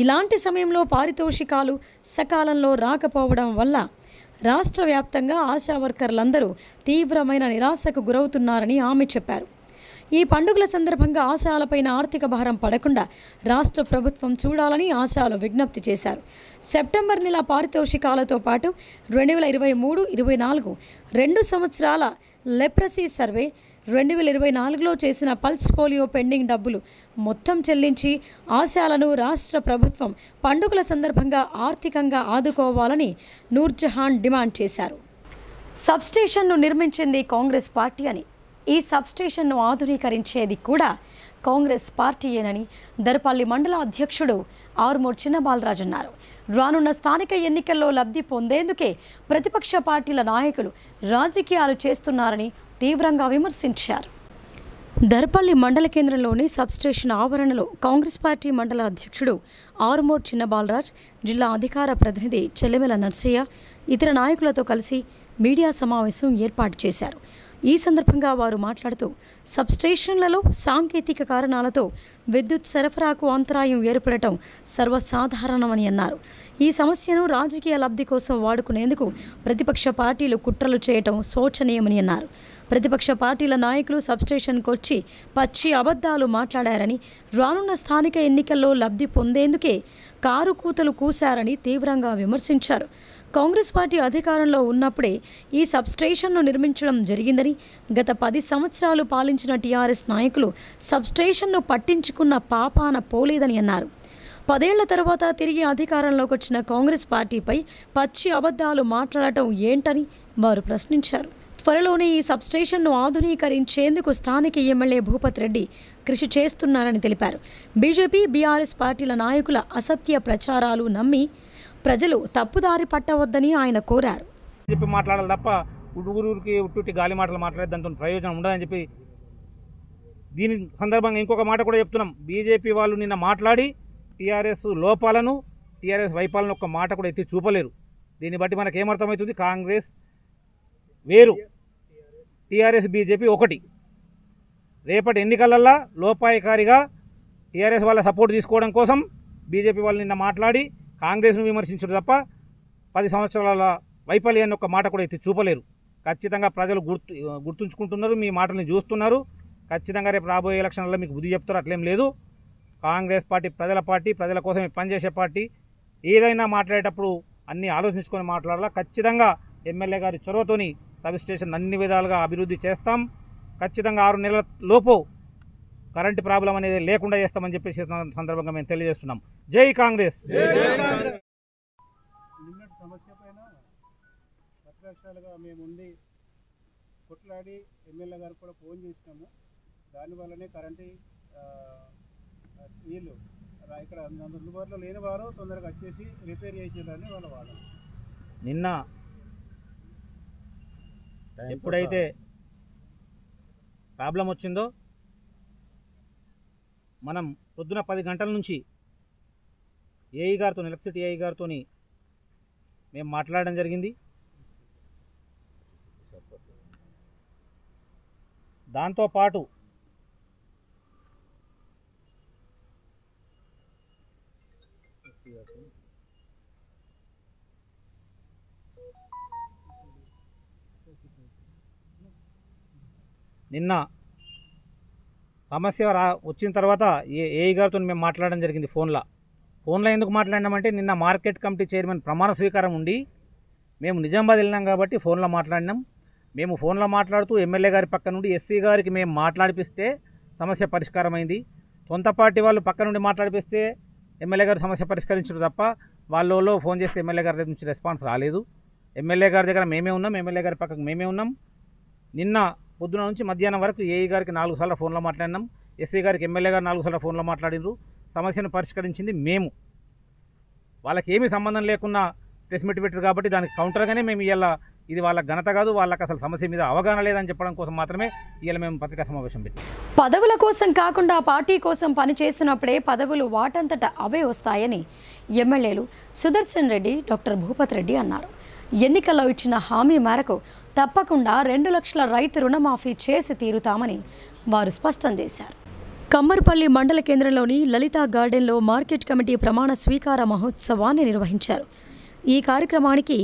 ఇలాంటి సమయంలో పారితోషికాలు సకాలంలో రాకపోవడం వల్ల రాష్ట్ర వ్యాప్తంగా ఆశా వర్కర్లందరూ తీవ్రమైన నిరాశకు గురవుతున్నారని ఆమె చెప్పారు. ఈ పండుగల సందర్భంగా ఆశాలపైన ఆర్థిక భారం పడకుండా రాష్ట్ర ప్రభుత్వం చూడాలని ఆశాలు విజ్ఞప్తి చేశారు. సెప్టెంబర్ నెల పారితోషికాలతో పాటు 2023-24 2 సంవత్సరాల లెప్రసీ సర్వే, 2024లో చేసిన పల్స్ పోలియో పెండింగ్ డబ్బులు మొత్తం చెల్లించి ఆశయాలను రాష్ట్ర ప్రభుత్వం పండుగల సందర్భంగా ఆర్థికంగా ఆదుకోవాలని నూర్జహాన్ డిమాండ్ చేశారు. సబ్స్టేషన్ను నిర్మించింది కాంగ్రెస్ పార్టీ అని, ఈ సబ్స్టేషన్ను ఆధునీకరించేది కూడా కాంగ్రెస్ పార్టీయేనని దర్పల్లి మండల అధ్యక్షుడు ఆర్మూర్ చిన్నబాలరాజు అన్నారు. రానున్న స్థానిక ఎన్నికల్లో లబ్ధి పొందేందుకే ప్రతిపక్ష పార్టీల నాయకులు రాజకీయాలు చేస్తున్నారని తీవ్రంగా విమర్శించారు. దర్పల్లి మండల కేంద్రంలోని సబ్స్టేషన్ ఆవరణలో కాంగ్రెస్ పార్టీ మండల అధ్యక్షుడు ఆర్మూర్ చిన్నబాలరాజ్, జిల్లా అధికార ప్రతినిధి చెల్లెమెల నర్సయ్య ఇతర నాయకులతో కలిసి మీడియా సమావేశం ఏర్పాటు చేశారు. ఈ సందర్భంగా వారు మాట్లాడుతూ సబ్స్టేషన్లలో సాంకేతిక కారణాలతో విద్యుత్ సరఫరాకు అంతరాయం ఏర్పడటం సర్వసాధారణమని అన్నారు. ఈ సమస్యను రాజకీయ లబ్ధి కోసం వాడుకునేందుకు ప్రతిపక్ష పార్టీలు కుట్రలు చేయటం శోచనీయమని అన్నారు. ప్రతిపక్ష పార్టీల నాయకులు సబ్స్టేషన్కు వచ్చి పచ్చి అబద్ధాలు మాట్లాడారని, రానున్న స్థానిక ఎన్నికల్లో లబ్ధి పొందేందుకే కారు కూతలు కూశారని తీవ్రంగా విమర్శించారు. కాంగ్రెస్ పార్టీ అధికారంలో ఉన్నప్పుడే ఈ సబ్స్టేషన్ను నిర్మించడం జరిగిందని, గత 10 సంవత్సరాలు పాలించిన టీఆర్ఎస్ నాయకులు సబ్స్టేషన్ను పట్టించుకున్న పాపాన పోలేదని అన్నారు. 10 ఏళ్ల తర్వాత తిరిగి అధికారంలోకి వచ్చిన కాంగ్రెస్ పార్టీపై పచ్చి అబద్ధాలు మాట్లాడటం ఏంటని వారు ప్రశ్నించారు. త్వరలోనే ఈ సబ్స్టేషన్ను ఆధునీకరించేందుకు స్థానిక ఎమ్మెల్యే భూపత్ రెడ్డి కృషి చేస్తున్నారని తెలిపారు. బీజేపీ, బీఆర్ఎస్ పార్టీల నాయకుల అసత్య ప్రచారాలు నమ్మి ప్రజలు తప్పుదారి పట్టవద్దని ఆయన కోరారు. చెప్పి మాట్లాడాలి తప్ప ఉడుగురికి ఉట్టుట్టి గాలి మాటలు మాట్లాడే దాంతో ప్రయోజనం ఉండదని చెప్పి దీని సందర్భంగా ఇంకొక మాట కూడా చెప్తున్నాం. బీజేపీ వాళ్ళు నిన్న మాట్లాడి టీఆర్ఎస్ లోపాలను, టీఆర్ఎస్ వైపాలను ఒక్క మాట కూడా ఎత్తి చూపలేరు. దీన్ని బట్టి మనకు ఏమర్థమవుతుంది, కాంగ్రెస్ వేరు, టీఆర్ఎస్ బీజేపీ ఒకటి. రేపటి ఎన్నికలల్లో లోపాయకారిగా టీఆర్ఎస్ వాళ్ళ సపోర్ట్ తీసుకోవడం కోసం బీజేపీ వాళ్ళు నిన్న మాట్లాడి కాంగ్రెస్ను విమర్శించడం తప్ప 10 సంవత్సరాల వైఫల్యాన్ని ఒక్క మాట కూడా ఎత్తి చూపలేరు. ఖచ్చితంగా ప్రజలు గుర్తుంచుకుంటున్నారు, మీ మాటల్ని చూస్తున్నారు. ఖచ్చితంగా రేపు రాబోయే ఎలక్షన్లలో మీకు బుద్ధి చెప్తారు, అట్లేం లేదు. కాంగ్రెస్ పార్టీ ప్రజల పార్టీ, ప్రజల కోసమే పనిచేసే పార్టీ. ఏదైనా మాట్లాడేటప్పుడు అన్నీ ఆలోచించుకొని మాట్లాడాలా. ఖచ్చితంగా ఎమ్మెల్యే గారి చొరవతోని సబ్ స్టేషన్ అన్ని విధాలుగా అభివృద్ధి చేస్తాం. ఖచ్చితంగా 6 నెలల లోపు కరెంటు ప్రాబ్లం అనేది లేకుండా చేస్తామని చెప్పేసి సందర్భంగా మేము తెలియజేస్తున్నాం. జై కాంగ్రెస్. నిన్నటి సమస్య పైన ప్రతిపక్షాలుగా మేముండి కొట్లాడి ఎమ్మెల్యే గారికి కూడా ఫోన్ చేసినాము. దానివల్లనే కరెంటు వీళ్ళు ఇక్కడ అందుబాటులో లేని వారు తొందరగా వచ్చేసి రిపేర్ చేసేదాన్ని వాళ్ళ వాదన. నిన్న ఎప్పుడైతే ప్రాబ్లం వచ్చిందో మనం పొద్దున 10 గంటల నుంచి ఏఈ గారితో, ఎలక్ట్రిసిటీ ఏఈ గారితో మేము మాట్లాడడం జరిగింది. దాంతోపాటు నిన్న సమస్య వచ్చిన తర్వాత ఏఈ గారితో మేము మాట్లాడడం జరిగింది. ఫోన్లో ఎందుకు మాట్లాడినామంటే నిన్న మార్కెట్ కమిటీ చైర్మన్ ప్రమాణ స్వీకారం ఉండి మేము నిజామాబాద్ వెళ్ళినాం కాబట్టి ఫోన్లో మాట్లాడినాం. మేము ఫోన్లో మాట్లాడుతూ ఎమ్మెల్యే గారి పక్క నుండి ఎస్పీ గారికి మేము మాట్లాడిపిస్తే సమస్య పరిష్కారం అయింది. సొంత పార్టీ వాళ్ళు పక్క నుండి మాట్లాడిపిస్తే ఎమ్మెల్యే గారు సమస్య పరిష్కరించడం తప్ప వాళ్ళు ఫోన్ చేస్తే ఎమ్మెల్యే గారి నుంచి రెస్పాన్స్ రాలేదు. ఎమ్మెల్యే గారి దగ్గర మేమే ఉన్నాం, ఎమ్మెల్యే గారి పక్కకు మేమే ఉన్నాం. నిన్న పొద్దున నుంచి మధ్యాహ్నం వరకు ఏఈ గారికి 4 సార్లు ఫోన్లో మాట్లాడినాం. ఎస్సీ గారికి ఎమ్మెల్యే గారు 4 సార్లు ఫోన్లో మాట్లాడినారు. సమస్యను పరిష్కరించింది మేము. వాళ్ళకి ఏమీ సంబంధం లేకున్నా ప్రెస్ మీట్ పెట్టారు కాబట్టి దానికి కౌంటర్గానే మేము ఇవాళ ఇది వాళ్ళ ఘనత కాదు, వాళ్ళకి అసలు సమస్య మీద అవగాహన లేదని చెప్పడం కోసం మాత్రమే ఇవాళ మేము పత్రికా సమావేశం పెట్టాం. పదవుల కోసం కాకుండా పార్టీ కోసం పనిచేస్తున్నప్పుడే పదవులు వాటంతట అవే వస్తాయని ఎమ్మెల్యేలు సుదర్శన్ రెడ్డి, డాక్టర్ భూపత్ రెడ్డి అన్నారు. ఎన్నికల్లో ఇచ్చిన హామీ మేరకు తప్పకుండా 2 లక్షల రైతు రుణమాఫీ చేసి తీరుతామని వారు స్పష్టం చేశారు. కమ్మర్పల్లి మండల కేంద్రంలోని లలితా గార్డెన్లో మార్కెట్ కమిటీ ప్రమాణ స్వీకార మహోత్సవాన్ని నిర్వహించారు. ఈ కార్యక్రమానికి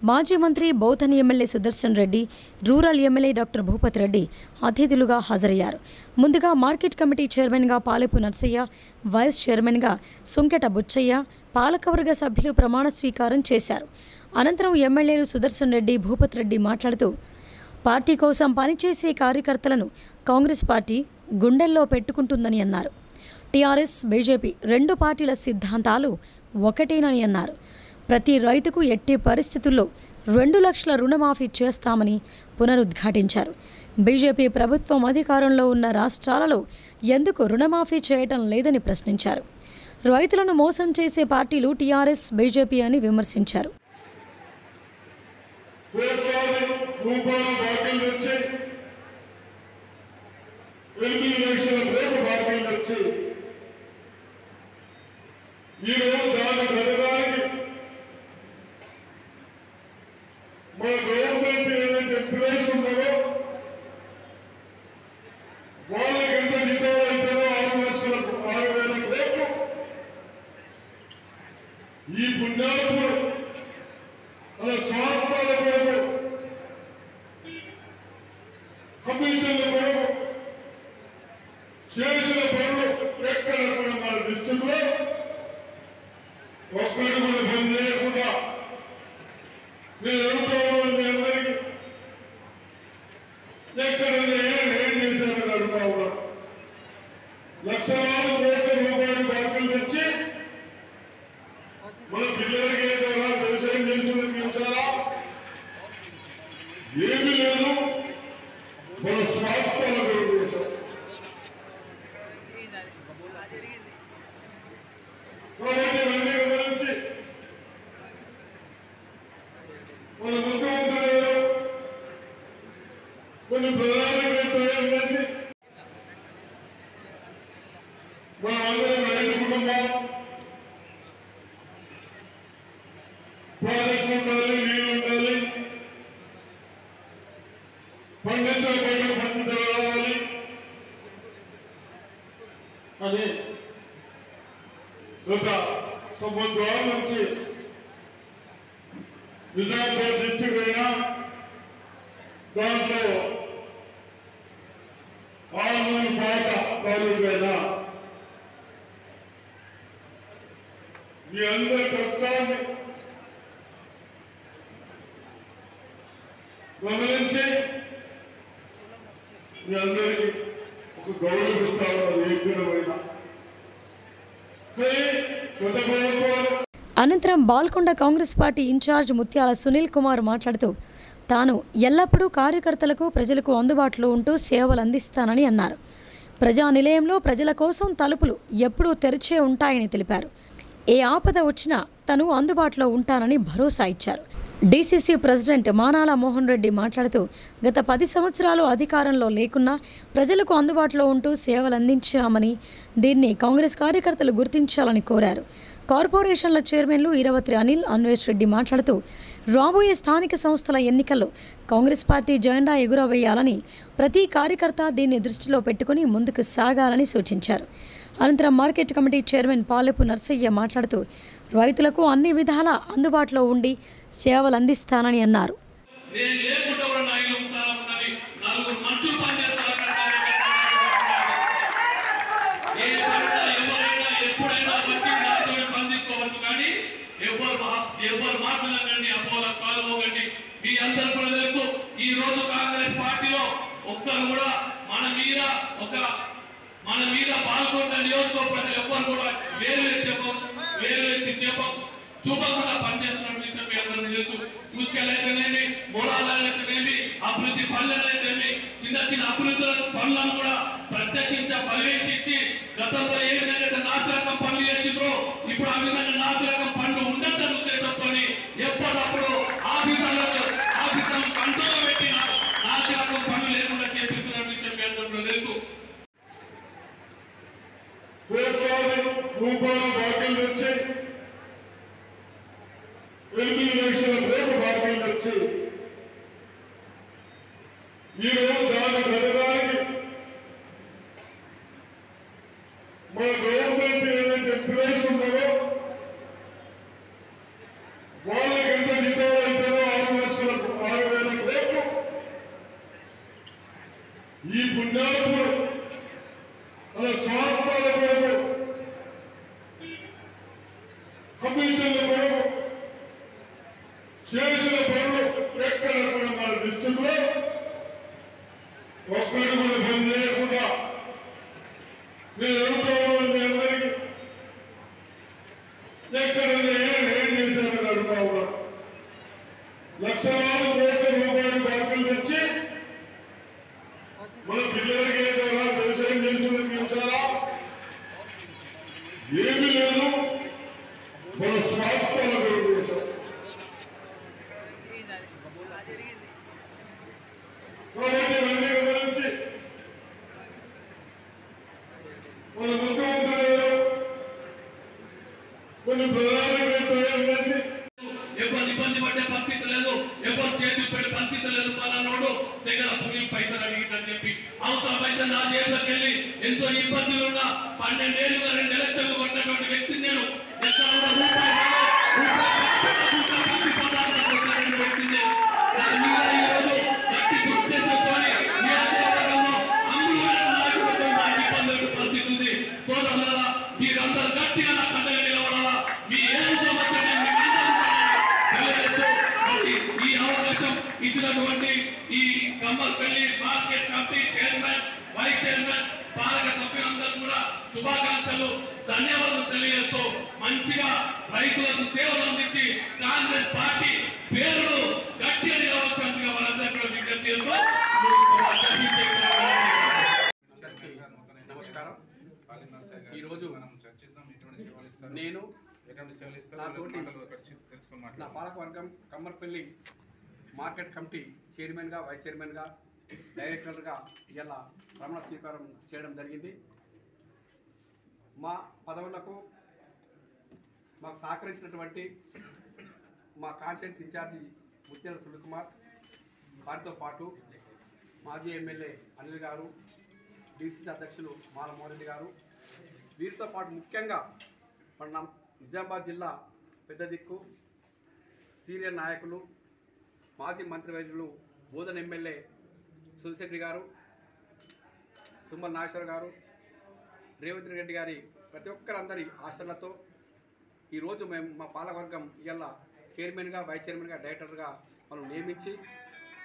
మాజీ మంత్రి Bodhan MLA Sudarshan Reddy, rural MLA doctor Bhupath Reddy అతిథులుగా హాజరయ్యారు. ముందుగా మార్కెట్ కమిటీ చైర్మన్గా పాలెపు నర్సయ్య, వైస్ చైర్మన్గా సుంకెట బుచ్చయ్య, పాలకవర్గ సభ్యులు ప్రమాణ స్వీకారం చేశారు. అనంతరం ఎమ్మెల్యేలు సుదర్శన్ రెడ్డి, భూపత్ రెడ్డి మాట్లాడుతూ పార్టీ కోసం పనిచేసే కార్యకర్తలను కాంగ్రెస్ పార్టీ గుండెల్లో పెట్టుకుంటుందని అన్నారు. టీఆర్ఎస్, బీజేపీ రెండు పార్టీల సిద్ధాంతాలు ఒకటేనని అన్నారు. ప్రతి రైతుకు ఎట్టి పరిస్థితుల్లో 2 లక్షల రుణమాఫీ చేస్తామని పునరుద్ఘాటించారు. బీజేపీ ప్రభుత్వం అధికారంలో ఉన్న రాష్ట్రాలలో ఎందుకు రుణమాఫీ చేయటం లేదని ప్రశ్నించారు. రైతులను మోసం చేసే పార్టీలు టీఆర్ఎస్, బీజేపీ అని విమర్శించారు. మన గవర్నమెంట్ ఏదైతే ప్లేస్ ఉన్నదో వాళ్ళకి ఎంత జీతాలు అయితేనో 6,6,000 కోట్లు ఈ పుణ్యాత్ముడు మన స్వార్థాల కొరకు కమిషన్ల కొరకు చేసిన పనులు ఎక్కడ కూడా మన డిస్ట్రిక్ట్లో ఒక్కడు కూడా బంద్ చేయకుండా మీరు అడుగుతా ఉన్నారు. మీ అందరికీ ఎక్కడ ఏం చేశారని అడుగుతా ఉన్నారు. లక్షలాది కోట్ల రూపాయలు బాకీలు తెచ్చి మన పిల్లలకి వేసారా, వ్యవసాయం చేసిన వేసారా, ఏమీ లేదు. మన స్వార్థాల కొరకు వేశారు. కాబట్టి ఇవన్నీ గమనించి మన ముఖ్యమంత్రి గారు కొన్ని ప్రధానమైన తయారు చేసి మన అందరం రైతు కుటుంబం ప్రాజెక్టు ఉండాలి, నీళ్లు ఉండాలి, పండించిన పంటకు మంచి ధర రావాలి అని గత సంవత్సరాల నుంచి నిజామాబాద్ డిస్టిక్ అయినా దాంట్లో ఆరు పాత తాలూకైనా మీ అందరి కష్టాన్ని గమనించి మీ అందరికీ ఒక గౌరవిస్తా ఉన్నారు. ఏ గుణమైనా కానీ గత ప్రభుత్వాలు. అనంతరం బాల్కొండ కాంగ్రెస్ పార్టీ ఇన్ఛార్జ్ ముత్యాల సునీల్ కుమార్ మాట్లాడుతూ తాను ఎల్లప్పుడూ కార్యకర్తలకు, ప్రజలకు అందుబాటులో ఉంటూ సేవలు అందిస్తానని అన్నారు. ప్రజా నిలయంలో ప్రజల కోసం తలుపులు ఎప్పుడూ తెరిచే ఉంటాయని తెలిపారు. ఏ ఆపద వచ్చినా తను అందుబాటులో ఉంటానని భరోసా ఇచ్చారు. డీసీసీ ప్రెసిడెంట్ మానాల మోహన్ రెడ్డి మాట్లాడుతూ గత 10 సంవత్సరాలు అధికారంలో లేకున్నా ప్రజలకు అందుబాటులో ఉంటూ సేవలు అందించామని, దీన్ని కాంగ్రెస్ కార్యకర్తలు గుర్తించాలని కోరారు. కార్పొరేషన్ల చైర్మన్లు ఈరవత్రి అనిల్, అన్వేష్ రెడ్డి మాట్లాడుతూ రాబోయే స్థానిక సంస్థల ఎన్నికల్లో కాంగ్రెస్ పార్టీ జెండా ఎగురవేయాలని, ప్రతి కార్యకర్త దీన్ని దృష్టిలో పెట్టుకుని ముందుకు సాగాలని సూచించారు. అనంతరం market committee chairman Palepu Narsaiah మాట్లాడుతూ రైతులకు అన్ని విధాలా అందుబాటులో ఉండి సేవలు అందిస్తానని అన్నారు. ఎవరు మాట్లాడండి, అపోలో కాలువకండి. మీ అందరూ కూడా తెలుసు, ఈ రోజు కాంగ్రెస్ పార్టీలో ఒక్కరు కూడా మన మీద పాల్గొన్న నియోజకవర్గ ప్రజలు ఎవ్వరు కూడా వేలు ఎత్తి చూపకుండా పనిచేస్తున్న విషయం మీ అందరికీ తెలుసు. మున్సిపల్ అయితేనేమి, మూలాలైతేనేమి, అభివృద్ధి పనులైతేనేమి, చిన్న చిన్న అభివృద్ధి పనులను కూడా ప్రత్యక్షించి పర్యవేక్షించి గతంలో ఏ విధంగా నాసిరకం పనులు చేసిండ్రో ఇప్పుడు ఆ విధంగా నాసిరకం పనులు ఉండొద్దన్న ఉద్దేశంతో ఎప్పటికప్పుడు ఆఫీసులను కంట్రోల్ పెట్టి నాసిరకం పనులు లేకుండా చేపిస్తున్న విషయం మీ అందరికీ తెలుసు. రూపాయలు బాకీలు తెచ్చి 8 లక్షల కోట్ల బాకీలు తెచ్చి ఈరోజు దాన్ని కట్టడానికి మన గవర్నమెంట్ ఏదైతే ప్లేస్ ఉన్నదో వాళ్ళకి ఎంత జీతాలు అయితేనో 6,6,000 కోట్లు ఈ పుణ్యాత్ముడు మన స్వార్థాల కొరకు కమిషన్ల కొరకు చేసిన పనులు ఎక్కడ కూడా మన డిస్ట్రిక్ట్లో ఎక్కడన్నా ఏం చేశారని అడుగుతా ఉన్నా. లక్షలాది కోట్ల రూపాయలు బాకీలు తెచ్చి మన పిల్లలకి ఏదైనా వ్యవసాయం చేస్తున్నది చేశారా? ఏమీ లేదు. మన స్వార్థాలు చేశారు. కాబట్టి ఇవన్నీ గమనించి మన ముఖ్యమంత్రి గారు కొన్ని ప్రధానమైన తయారు చేసి ఎవరు ఇబ్బంది పడే పరిస్థితి లేదు, ఎవరు చేతులు పెట్టే పరిస్థితి లేదు. పలానోడు దగ్గర సునీల్ పైసలు అడిగిందని చెప్పి అవసరమైతే నా జేబులోకి వెళ్ళి ఎంతో ఇబ్బందులున్న 12 ఏళ్ళుగా 2 లక్షలు కొట్టినటువంటి వ్యక్తిని నేను ఎక్కడ వ్యక్తిని గట్టి గుర్తించుకొని నియోజకవర్గంలో అందులోనే నాయకులతో నాకు ఇబ్బంది పరిస్థితి ఉంది. సోదరులారా, మీరందరూ గట్టిగా నా కంటగా నిలబడాలా. మీ ఏ సమస్య ఈ అవకాశం ఇచ్చినటువంటి ఈ Kammarpally market committee chairman, vice chairman, పాలక సభ్యులందరూ కూడా శుభాకాంక్షలు, ధన్యవాదాలు తెలియజేస్తూ మంచిగా రైతులకు సేవలు అందించి కాంగ్రెస్ పార్టీ పేరును గట్టిగా నిలవచ్చేందుకు మనందరూ కూడా విజ్ఞప్తి చేస్తూ నమస్కారం. ఈరోజు నేను నా పాలకవర్గం కమ్మర్పల్లి మార్కెట్ కమిటీ చైర్మన్గా, వైస్ చైర్మన్గా, డైరెక్టర్గా ఇలా ప్రమాణ స్వీకారం చేయడం జరిగింది. మా పదవులకు మాకు సహకరించినటువంటి మా కాన్స్టిట్యూన్సీ ఇన్ఛార్జి ముత్యాల సునీల్, వారితో పాటు మాజీ ఎమ్మెల్యే అనిల్ గారు, డిసిసి అధ్యక్షులు మాలమోహన్ గారు, వీరితో పాటు ముఖ్యంగా మన నిజామాబాద్ జిల్లా పెద్ద దిక్కు సీనియర్ నాయకులు, మాజీ మంత్రివర్యులు బోధన ఎమ్మెల్యే సుధీర్ గారు, తుమ్మల నాగేశ్వర గారు, రేవంత్ రెడ్డి గారి ప్రతి ఒక్కరందరి ఆశలతో ఈరోజు మేము మా పాలకవర్గం ఇవాళ చైర్మన్గా, వైస్ చైర్మన్గా, డైరెక్టర్గా మనం నియమించి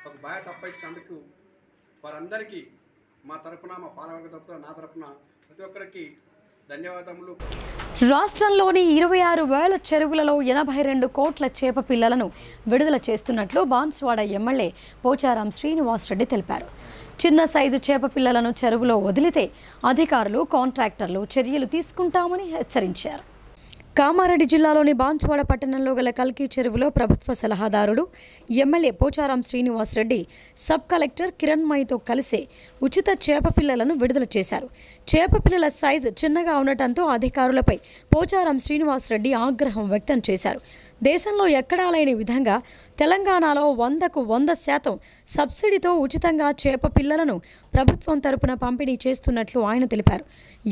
ఒక బాధ్యత అప్పగించినందుకు వారందరికీ మా తరఫున, మా పాలకవర్గం తరఫున, నా తరఫున ప్రతి ఒక్కరికి ధన్యవాదములు. రాష్ట్రంలోని 26,000 చెరువులలో 82 కోట్ల చేప పిల్లలను విడుదల చేస్తున్నట్లు బాన్స్వాడ ఎమ్మెల్యే పోచారం శ్రీనివాసరెడ్డి తెలిపారు. చిన్న సైజు చేప పిల్లలను చెరువులో వదిలితే అధికారులు, కాంట్రాక్టర్లు చర్యలు తీసుకుంటామని హెచ్చరించారు. కామారెడ్డి జిల్లాలోని బాన్స్వాడ పట్టణంలో గల కల్కి చెరువులో ప్రభుత్వ సలహాదారుడు MLA Pocharam Srinivasa Reddy sub collector కిరణ్మయితో కలిసి ఉచిత చేప పిల్లలను విడుదల చేశారు. చేప పిల్లల సైజు చిన్నగా ఉండటంతో అధికారులపై పోచారం శ్రీనివాసరెడ్డి ఆగ్రహం వ్యక్తం చేశారు. దేశంలో ఎక్కడా లేని విధంగా తెలంగాణలో 100కు 100% సబ్సిడీతో ఉచితంగా చేప పిల్లలను ప్రభుత్వం తరపున పంపిణీ చేస్తున్నట్లు ఆయన తెలిపారు.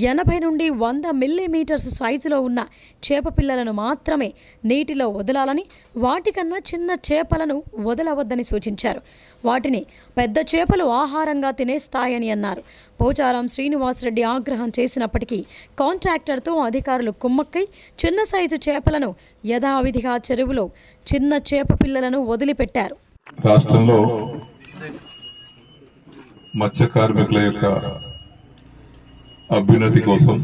80 నుండి 100 మిల్లీమీటర్స్ సైజులో ఉన్న చేప పిల్లలను మాత్రమే నీటిలో వదలాలని, వాటికన్నా చిన్న చేపలను వదలవద్దని సూచించారు. వాటిని పెద్ద చేపలు ఆహారంగా తినేస్తాయని అన్నారు. పోచారం శ్రీనివాసరెడ్డి ఆగ్రహం చేసినప్పటికీ కాంట్రాక్టర్తో అధికారులు కుమ్మక్కై చిన్న సైజు చేపలను యథావిధిగా చెరువులో చిన్న చేప పిల్లలను వదిలిపెట్టారు. రాష్ట్రంలో మత్స్య కార్మికుల యొక్క అభ్యున్నతి కోసం,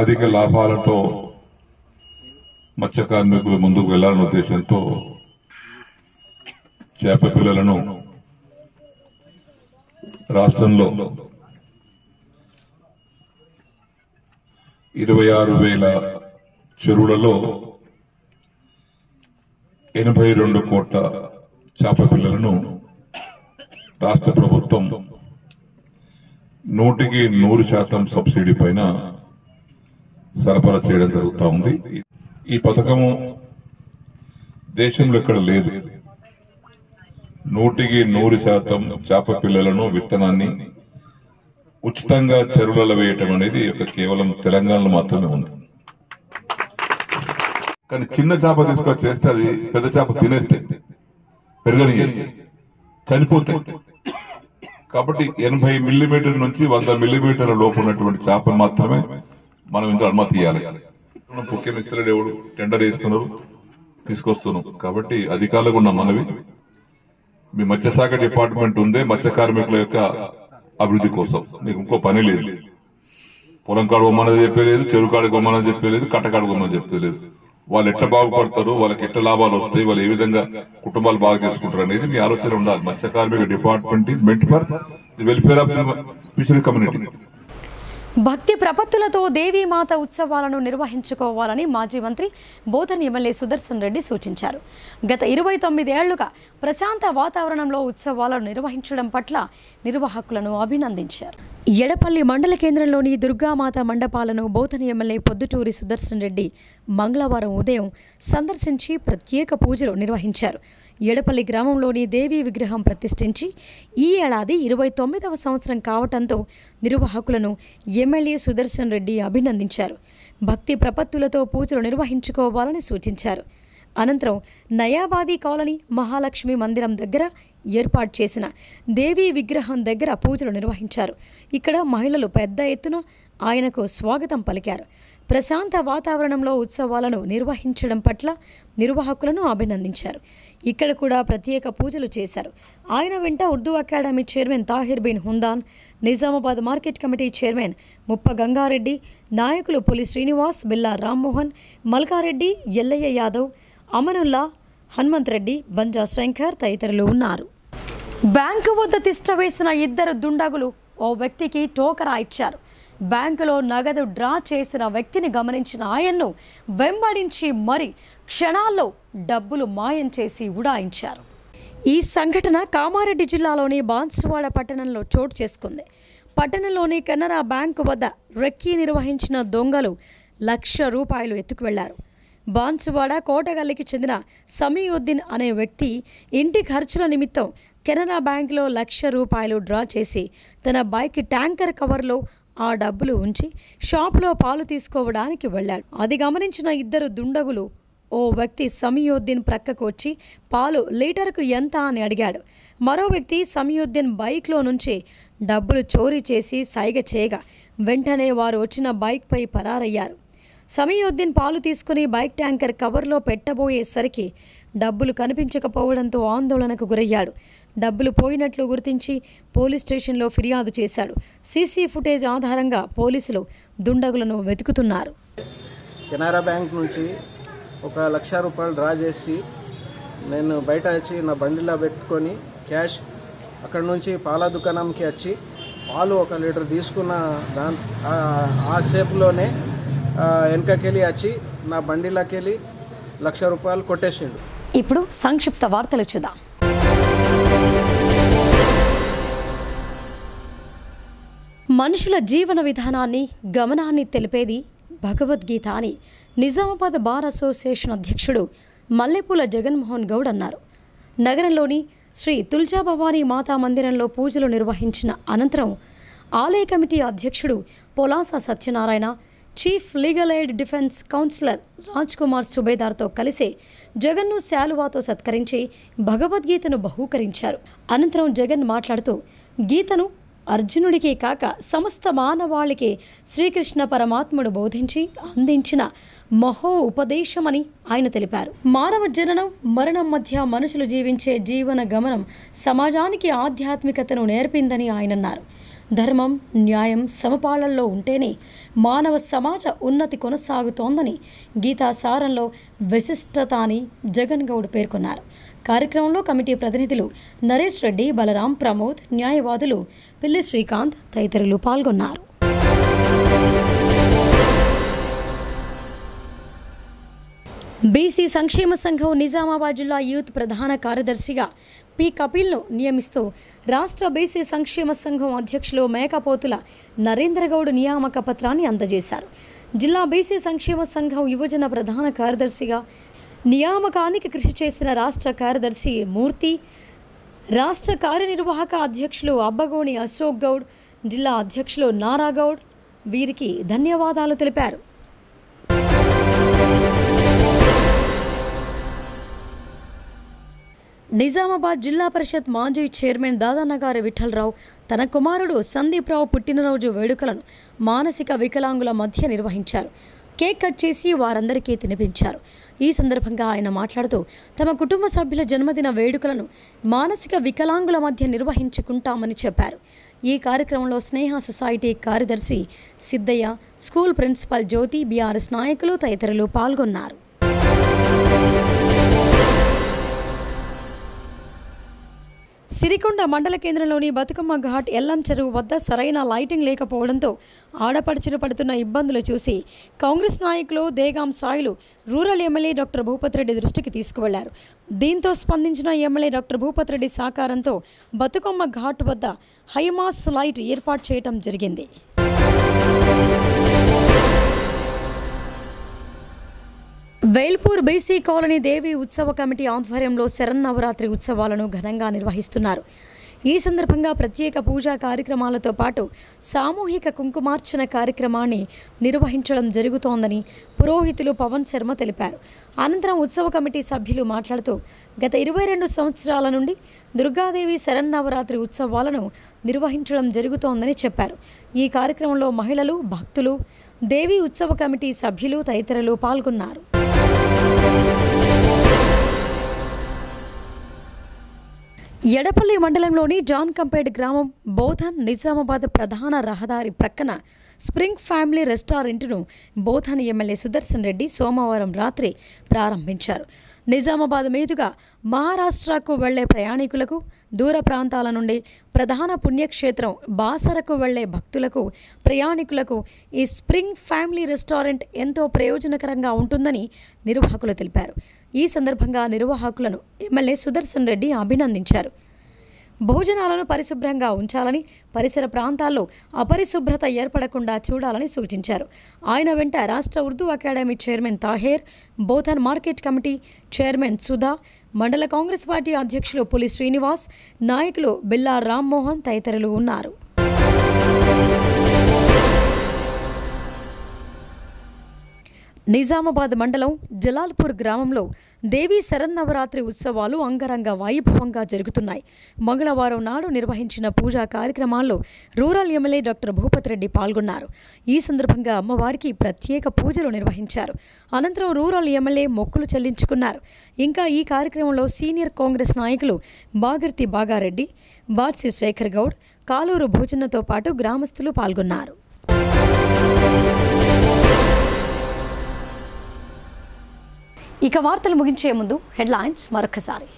అధిక లాభాలతో మత్స్య కార్మికులు ముందుకు వెళ్లాలనే ఉద్దేశంతో చేప పిల్లలను రాష్ట్రంలో 26,000 చెరువులలో 82 కోట్ల చేప పిల్లలను రాష్ట్ర ప్రభుత్వం 100% సబ్సిడీ పైన సరఫరా చేయడం జరుగుతూ ఉంది. ఈ పథకము దేశంలో ఎక్కడ లేదు. 100% చేప పిల్లలను, విత్తనాన్ని ఉచితంగా చెరువులలో వేయటం అనేది కేవలం తెలంగాణలో మాత్రమే ఉంది. కానీ చిన్న చేప తీసుకొని చేస్తే అది పెద్ద చేప తినేస్తే పెరగని చనిపోతాయి. కాబట్టి 80 మిల్లీమీటర్ నుంచి 100 మిల్లీమీటర్ల లోపు ఉన్నటువంటి చేప మాత్రమే మనం ఇందులో అనుమతి ఇవ్వాలి. ముఖ్య మిస్త్రులు ఎవరు టెండర్ వేస్తున్నారు, తీసుకొస్తున్నాం. కాబట్టి అధికారులకు ఉన్న మనవి, మీ మత్స్యశాఖ డిపార్ట్మెంట్ ఉందే మత్స్య కార్మికుల యొక్క అభివృద్ధి కోసం, మీకు ఇంకో పని లేదు. పొలం కాడు కొమ్మని చెప్పలేదు, చెరువు కాడు కొమ్మని చెప్పలేదు, కట్టకాడు కొమ్మని చెప్పలేదు. వాళ్ళు ఎట్లా బాగుపడతారు, వాళ్ళకి ఎట్లా లాభాలు వస్తాయి, వాళ్ళు ఏ విధంగా కుటుంబాలు బాగా చేసుకుంటారు అనేది మీ ఆలోచన ఉండాలి. మత్స్య కార్మిక department is meant for the welfare of the fishery community. భక్తి ప్రపత్తులతో దేవీమాత ఉత్సవాలను నిర్వహించుకోవాలని మాజీ మంత్రి బోధన్ ఎమ్మెల్యే సుదర్శన్ రెడ్డి సూచించారు. గత 29 ఏళ్లుగా ప్రశాంత వాతావరణంలో ఉత్సవాలను నిర్వహించడం పట్ల నిర్వాహకులను అభినందించారు. ఎడపల్లి మండల కేంద్రంలోని దుర్గామాత మండపాలను బోధన్ ఎమ్మెల్యే పొద్దుటూరి సుదర్శన్ రెడ్డి మంగళవారం ఉదయం సందర్శించి ప్రత్యేక పూజలు నిర్వహించారు. ఎడపల్లి గ్రామంలోని దేవీ విగ్రహం ప్రతిష్ఠించి ఈ ఏడాది 29వ సంవత్సరం కావటంతో నిర్వాహకులను ఎమ్మెల్యే సుదర్శన్ రెడ్డి అభినందించారు. భక్తి ప్రపత్తులతో పూజలు నిర్వహించుకోవాలని సూచించారు. అనంతరం నయాబాదీ కాలనీ మహాలక్ష్మి మందిరం దగ్గర ఏర్పాటు చేసిన దేవీ విగ్రహం దగ్గర పూజలు నిర్వహించారు. ఇక్కడ మహిళలు పెద్ద ఎత్తున ఆయనకు స్వాగతం పలికారు. ప్రశాంత వాతావరణంలో ఉత్సవాలను నిర్వహించడం పట్ల నిర్వాహకులను అభినందించారు. ఇక్కడ కూడా ప్రత్యేక పూజలు చేశారు. ఆయన వెంట Urdu academy chairman Tahir bin Hundan, Nizamabad market committee chairman Muppa Ganga Reddy, నాయకులు పులి శ్రీనివాస్, బిల్లా రామ్మోహన్, మల్కారెడ్డి, ఎల్లయ్య యాదవ్, అమనుల్లా, హనుమంత్ రెడ్డి, బంజా శంకర్ తదితరులు ఉన్నారు. బ్యాంకు వద్ద తిష్ట వేసిన 2 దుండగులు ఓ వ్యక్తికి టోకరా ఇచ్చారు. బ్యాంకులో నగదు డ్రా చేసిన వ్యక్తిని గమనించిన ఆయన్ను వెంబడించి మరి క్షణాల్లో డబ్బులు మాయం చేసి ఉడాయించారు. ఈ సంఘటన కామారెడ్డి జిల్లాలోని బాన్సువాడ పట్టణంలో చోటు చేసుకుంది. పట్టణంలోని కెనరా బ్యాంకు వద్ద రెక్కీ నిర్వహించిన దొంగలు ₹1,00,000 ఎత్తుకు వెళ్లారు. బాన్సువాడ కోటగల్లికి చెందిన సమీయుద్దీన్ అనే వ్యక్తి ఇంటి ఖర్చుల నిమిత్తం కెనరా బ్యాంకులో ₹1,00,000 డ్రా చేసి తన బైక్ ట్యాంకర్ కవర్లో ఆ డబ్బులు ఉంచి షాపులో పాలు తీసుకోవడానికి వెళ్ళాడు. అది గమనించిన 2 దుండగులు ఓ వ్యక్తి సమీయుద్దీన్ ప్రక్కకు వచ్చి పాలు లీటర్కు ఎంత అని అడిగాడు. మరో వ్యక్తి సమీయుద్దీన్ బైక్లో నుంచి డబ్బులు చోరీ చేసి సైగ చేయగా వెంటనే వారు వచ్చిన బైక్పై పరారయ్యారు. సమీయుద్దీన్ పాలు తీసుకుని బైక్ ట్యాంకర్ కవర్లో పెట్టబోయేసరికి డబ్బులు కనిపించకపోవడంతో ఆందోళనకు గురయ్యాడు. డబ్బులు పోయినట్లు గుర్తించి పోలీస్ స్టేషన్లో ఫిర్యాదు చేశాడు. సీసీ ఫుటేజ్ ఆధారంగా పోలీసులు దుండగులను వెతుకుతున్నారు. కెనరా బ్యాంక్ నుంచి ₹1,00,000 డ్రా చేసి నేను బయట వచ్చి నా బండిలో పెట్టుకొని క్యాష్ అక్కడ నుంచి పాల దుకాణంకి వచ్చి పాలు 1 లీటర్ తీసుకున్న ఆ సేపులోనే వెనకకెళ్ళి వచ్చి నా బండిలోకి వెళ్ళి ₹1,00,000 కొట్టేసిండు. ఇప్పుడు సంక్షిప్త వార్తలు చూద్దాం. మనుషుల జీవన విధానాన్ని గమనాన్ని తెలిపేది భగవద్గీత అని నిజామాబాద్ బార్ అసోసియేషన్ అధ్యక్షుడు మల్లెపూల జగన్మోహన్ గౌడ్ అన్నారు. నగరంలోని శ్రీ తుల్జాభవానీ మాతా మందిరంలో పూజలు నిర్వహించిన అనంతరం ఆలయ కమిటీ అధ్యక్షుడు Polasa Satyanarayana, chief legal aid defence counsellor Raj Kumar సుబేదార్తో కలిసి జగన్ను శాలువాతో సత్కరించి భగవద్గీతను బహూకరించారు. అనంతరం జగన్ మాట్లాడుతూ గీతను అర్జునుడికే కాక సమస్త మానవాళికి శ్రీకృష్ణ పరమాత్ముడు బోధించి అందించిన మహో ఉపదేశమని ఆయన తెలిపారు. మానవ జననం మరణం మధ్య మనుషులు జీవించే జీవన గమనం సమాజానికి ఆధ్యాత్మికతను నేర్పిందని ఆయన అన్నారు. ధర్మం, న్యాయం సమపాళల్లో ఉంటేనే మానవ సమాజ ఉన్నతి కొనసాగుతోందని గీతా సారంలో విశిష్టత అని జగన్ గౌడ్ పేర్కొన్నారు. కార్యక్రమంలో కమిటీ ప్రతినిధులు నరేష్ రెడ్డి, బలరాం, ప్రమోద్, న్యాయవాదులు పిల్లి శ్రీకాంత్ తదితరులు పాల్గొన్నారు. బీసీ సంక్షేమ సంఘం నిజామాబాద్ జిల్లా యూత్ ప్రధాన కార్యదర్శిగా పి కపిల్ను నియమిస్తూ రాష్ట్ర బీసీ సంక్షేమ సంఘం అధ్యక్షులు మేకపోతుల నరేంద్రగౌడ్ నియామక పత్రాన్ని అందజేశారు. జిల్లా బీసీ సంక్షేమ సంఘం యువజన ప్రధాన కార్యదర్శిగా నియామకానికి కృషి చేసిన రాష్ట్ర కార్యదర్శి మూర్తి, రాష్ట్ర కార్యనిర్వాహక అధ్యక్షులు అబ్బగోని అశోక్ గౌడ్, జిల్లా అధ్యక్షులు నారాగౌడ్ వీరికి ధన్యవాదాలు తెలిపారు. నిజామాబాద్ జిల్లా పరిషత్ మాజీ చైర్మన్ దాదానగారి విఠలరావు తన కుమారుడు సందీప్ రావు పుట్టినరోజు వేడుకలను మానసిక వికలాంగుల మధ్య నిర్వహించారు. కేక్ కట్ చేసి వారందరికీ తినిపించారు. ఈ సందర్భంగా ఆయన మాట్లాడుతూ తమ కుటుంబ సభ్యుల జన్మదిన వేడుకలను మానసిక వికలాంగుల మధ్య నిర్వహించుకుంటామని చెప్పారు. ఈ కార్యక్రమంలో స్నేహ సొసైటీ కార్యదర్శి సిద్ధయ్య, స్కూల్ ప్రిన్సిపల్ జ్యోతి, బీఆర్ఎస్ నాయకులు తదితరులు పాల్గొన్నారు. సిరికొండ మండల కేంద్రంలోని బతుకమ్మ ఘాట్ ఎల్లం చెరువు వద్ద సరైన లైటింగ్ లేకపోవడంతో ఆడపడుచులు పడుతున్న ఇబ్బందులు చూసి కాంగ్రెస్ నాయకులు Degam Sailu rural MLA doctor Bhupathi Reddy దృష్టికి తీసుకువెళ్లారు. దీంతో స్పందించిన ఎమ్మెల్యే డాక్టర్ భూపతి రెడ్డి సహకారంతో బతుకమ్మ ఘాట్ వద్ద హైమాస్ లైట్ ఏర్పాటు చేయడం జరిగింది. వేల్పూర్ బీసీ కాలనీ దేవి ఉత్సవ కమిటీ ఆధ్వర్యంలో శరన్నవరాత్రి ఉత్సవాలను ఘనంగా నిర్వహిస్తున్నారు. ఈ సందర్భంగా ప్రత్యేక పూజా కార్యక్రమాలతో పాటు సామూహిక కుంకుమార్చన కార్యక్రమాన్ని నిర్వహించడం జరుగుతోందని పురోహితులు పవన్ శర్మ తెలిపారు. అనంతరం ఉత్సవ కమిటీ సభ్యులు మాట్లాడుతూ గత 22 సంవత్సరాల నుండి దుర్గాదేవి శరన్నవరాత్రి ఉత్సవాలను నిర్వహించడం జరుగుతోందని చెప్పారు. ఈ కార్యక్రమంలో మహిళలు, భక్తులు, దేవి ఉత్సవ కమిటీ సభ్యులు తదితరులు పాల్గొన్నారు. ఎడపల్లి మండలంలోని జాన్ కంపేట్ గ్రామం బోధన్ నిజామాబాద్ ప్రధాన రహదారి ప్రక్కన స్ప్రింగ్ ఫ్యామిలీ రెస్టారెంట్ను బోధన్ ఎమ్మెల్యే సుదర్శన్ రెడ్డి సోమవారం రాత్రి ప్రారంభించారు. నిజామాబాద్ మీదుగా మహారాష్ట్రకు వెళ్లే ప్రయాణికులకు, దూర ప్రాంతాల నుండి ప్రధాన పుణ్యక్షేత్రం బాసరకు వెళ్లే భక్తులకు, ప్రయాణికులకు ఈ స్ప్రింగ్ ఫ్యామిలీ రెస్టారెంట్ ఎంతో ప్రయోజనకరంగా ఉంటుందని నిర్వాహకులు తెలిపారు. ఈ సందర్భంగా నిర్వాహకులను ఎమ్మెల్యే సుదర్శన్ రెడ్డి అభినందించారు. భోజనాలను పరిశుభ్రంగా ఉంచాలని, పరిసర ప్రాంతాల్లో అపరిశుభ్రత ఏర్పడకుండా చూడాలని సూచించారు. ఆయన వెంట రాష్ట్ర Urdu academy chairman Taher, Bodhan market committee chairman Sudha, మండల కాంగ్రెస్ పార్టీ అధ్యక్షులు పులి శ్రీనివాస్, నాయకులు బిల్లా రామ్మోహన్ తదితరులు ఉన్నారు. నిజామాబాద్ మండలం జలాల్పూర్ గ్రామంలో దేవీ శరన్నవరాత్రి ఉత్సవాలు అంగరంగ వైభవంగా జరుగుతున్నాయి. మంగళవారం నాడు నిర్వహించిన పూజా కార్యక్రమాల్లో rural MLA doctor Bhupathi Reddy పాల్గొన్నారు. ఈ సందర్భంగా అమ్మవారికి ప్రత్యేక పూజలు నిర్వహించారు. అనంతరం రూరల్ ఎమ్మెల్యే మొక్కులు చెల్లించుకున్నారు. ఇంకా ఈ కార్యక్రమంలో సీనియర్ కాంగ్రెస్ నాయకులు బాగిర్తి బాగారెడ్డి, బాట్సి శేఖర్ గౌడ్, కాలూరు భోజనతో పాటు గ్రామస్తులు పాల్గొన్నారు. ఇక వార్తలు ముగించే ముందు హెడ్లైన్స్ మరొకసారి.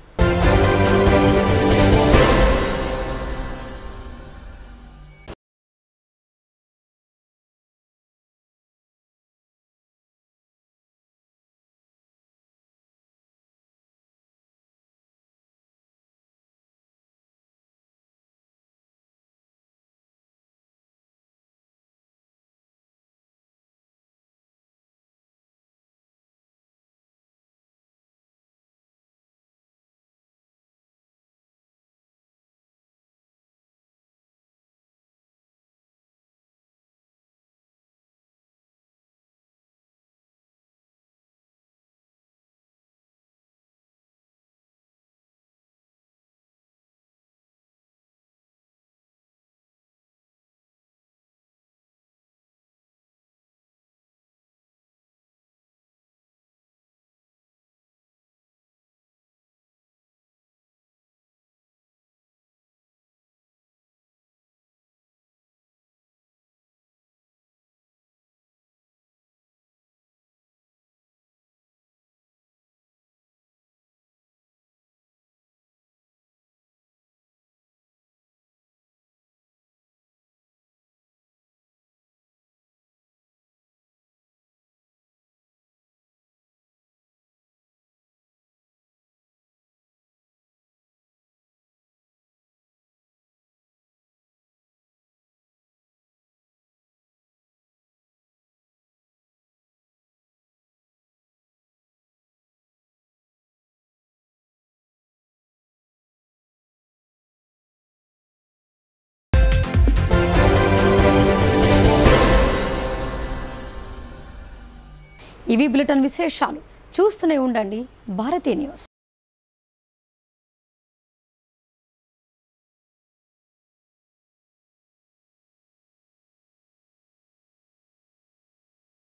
ఇవి బులెటిన్ విశేషాలు. చూస్తూనే ఉండండి భారతీ న్యూస్.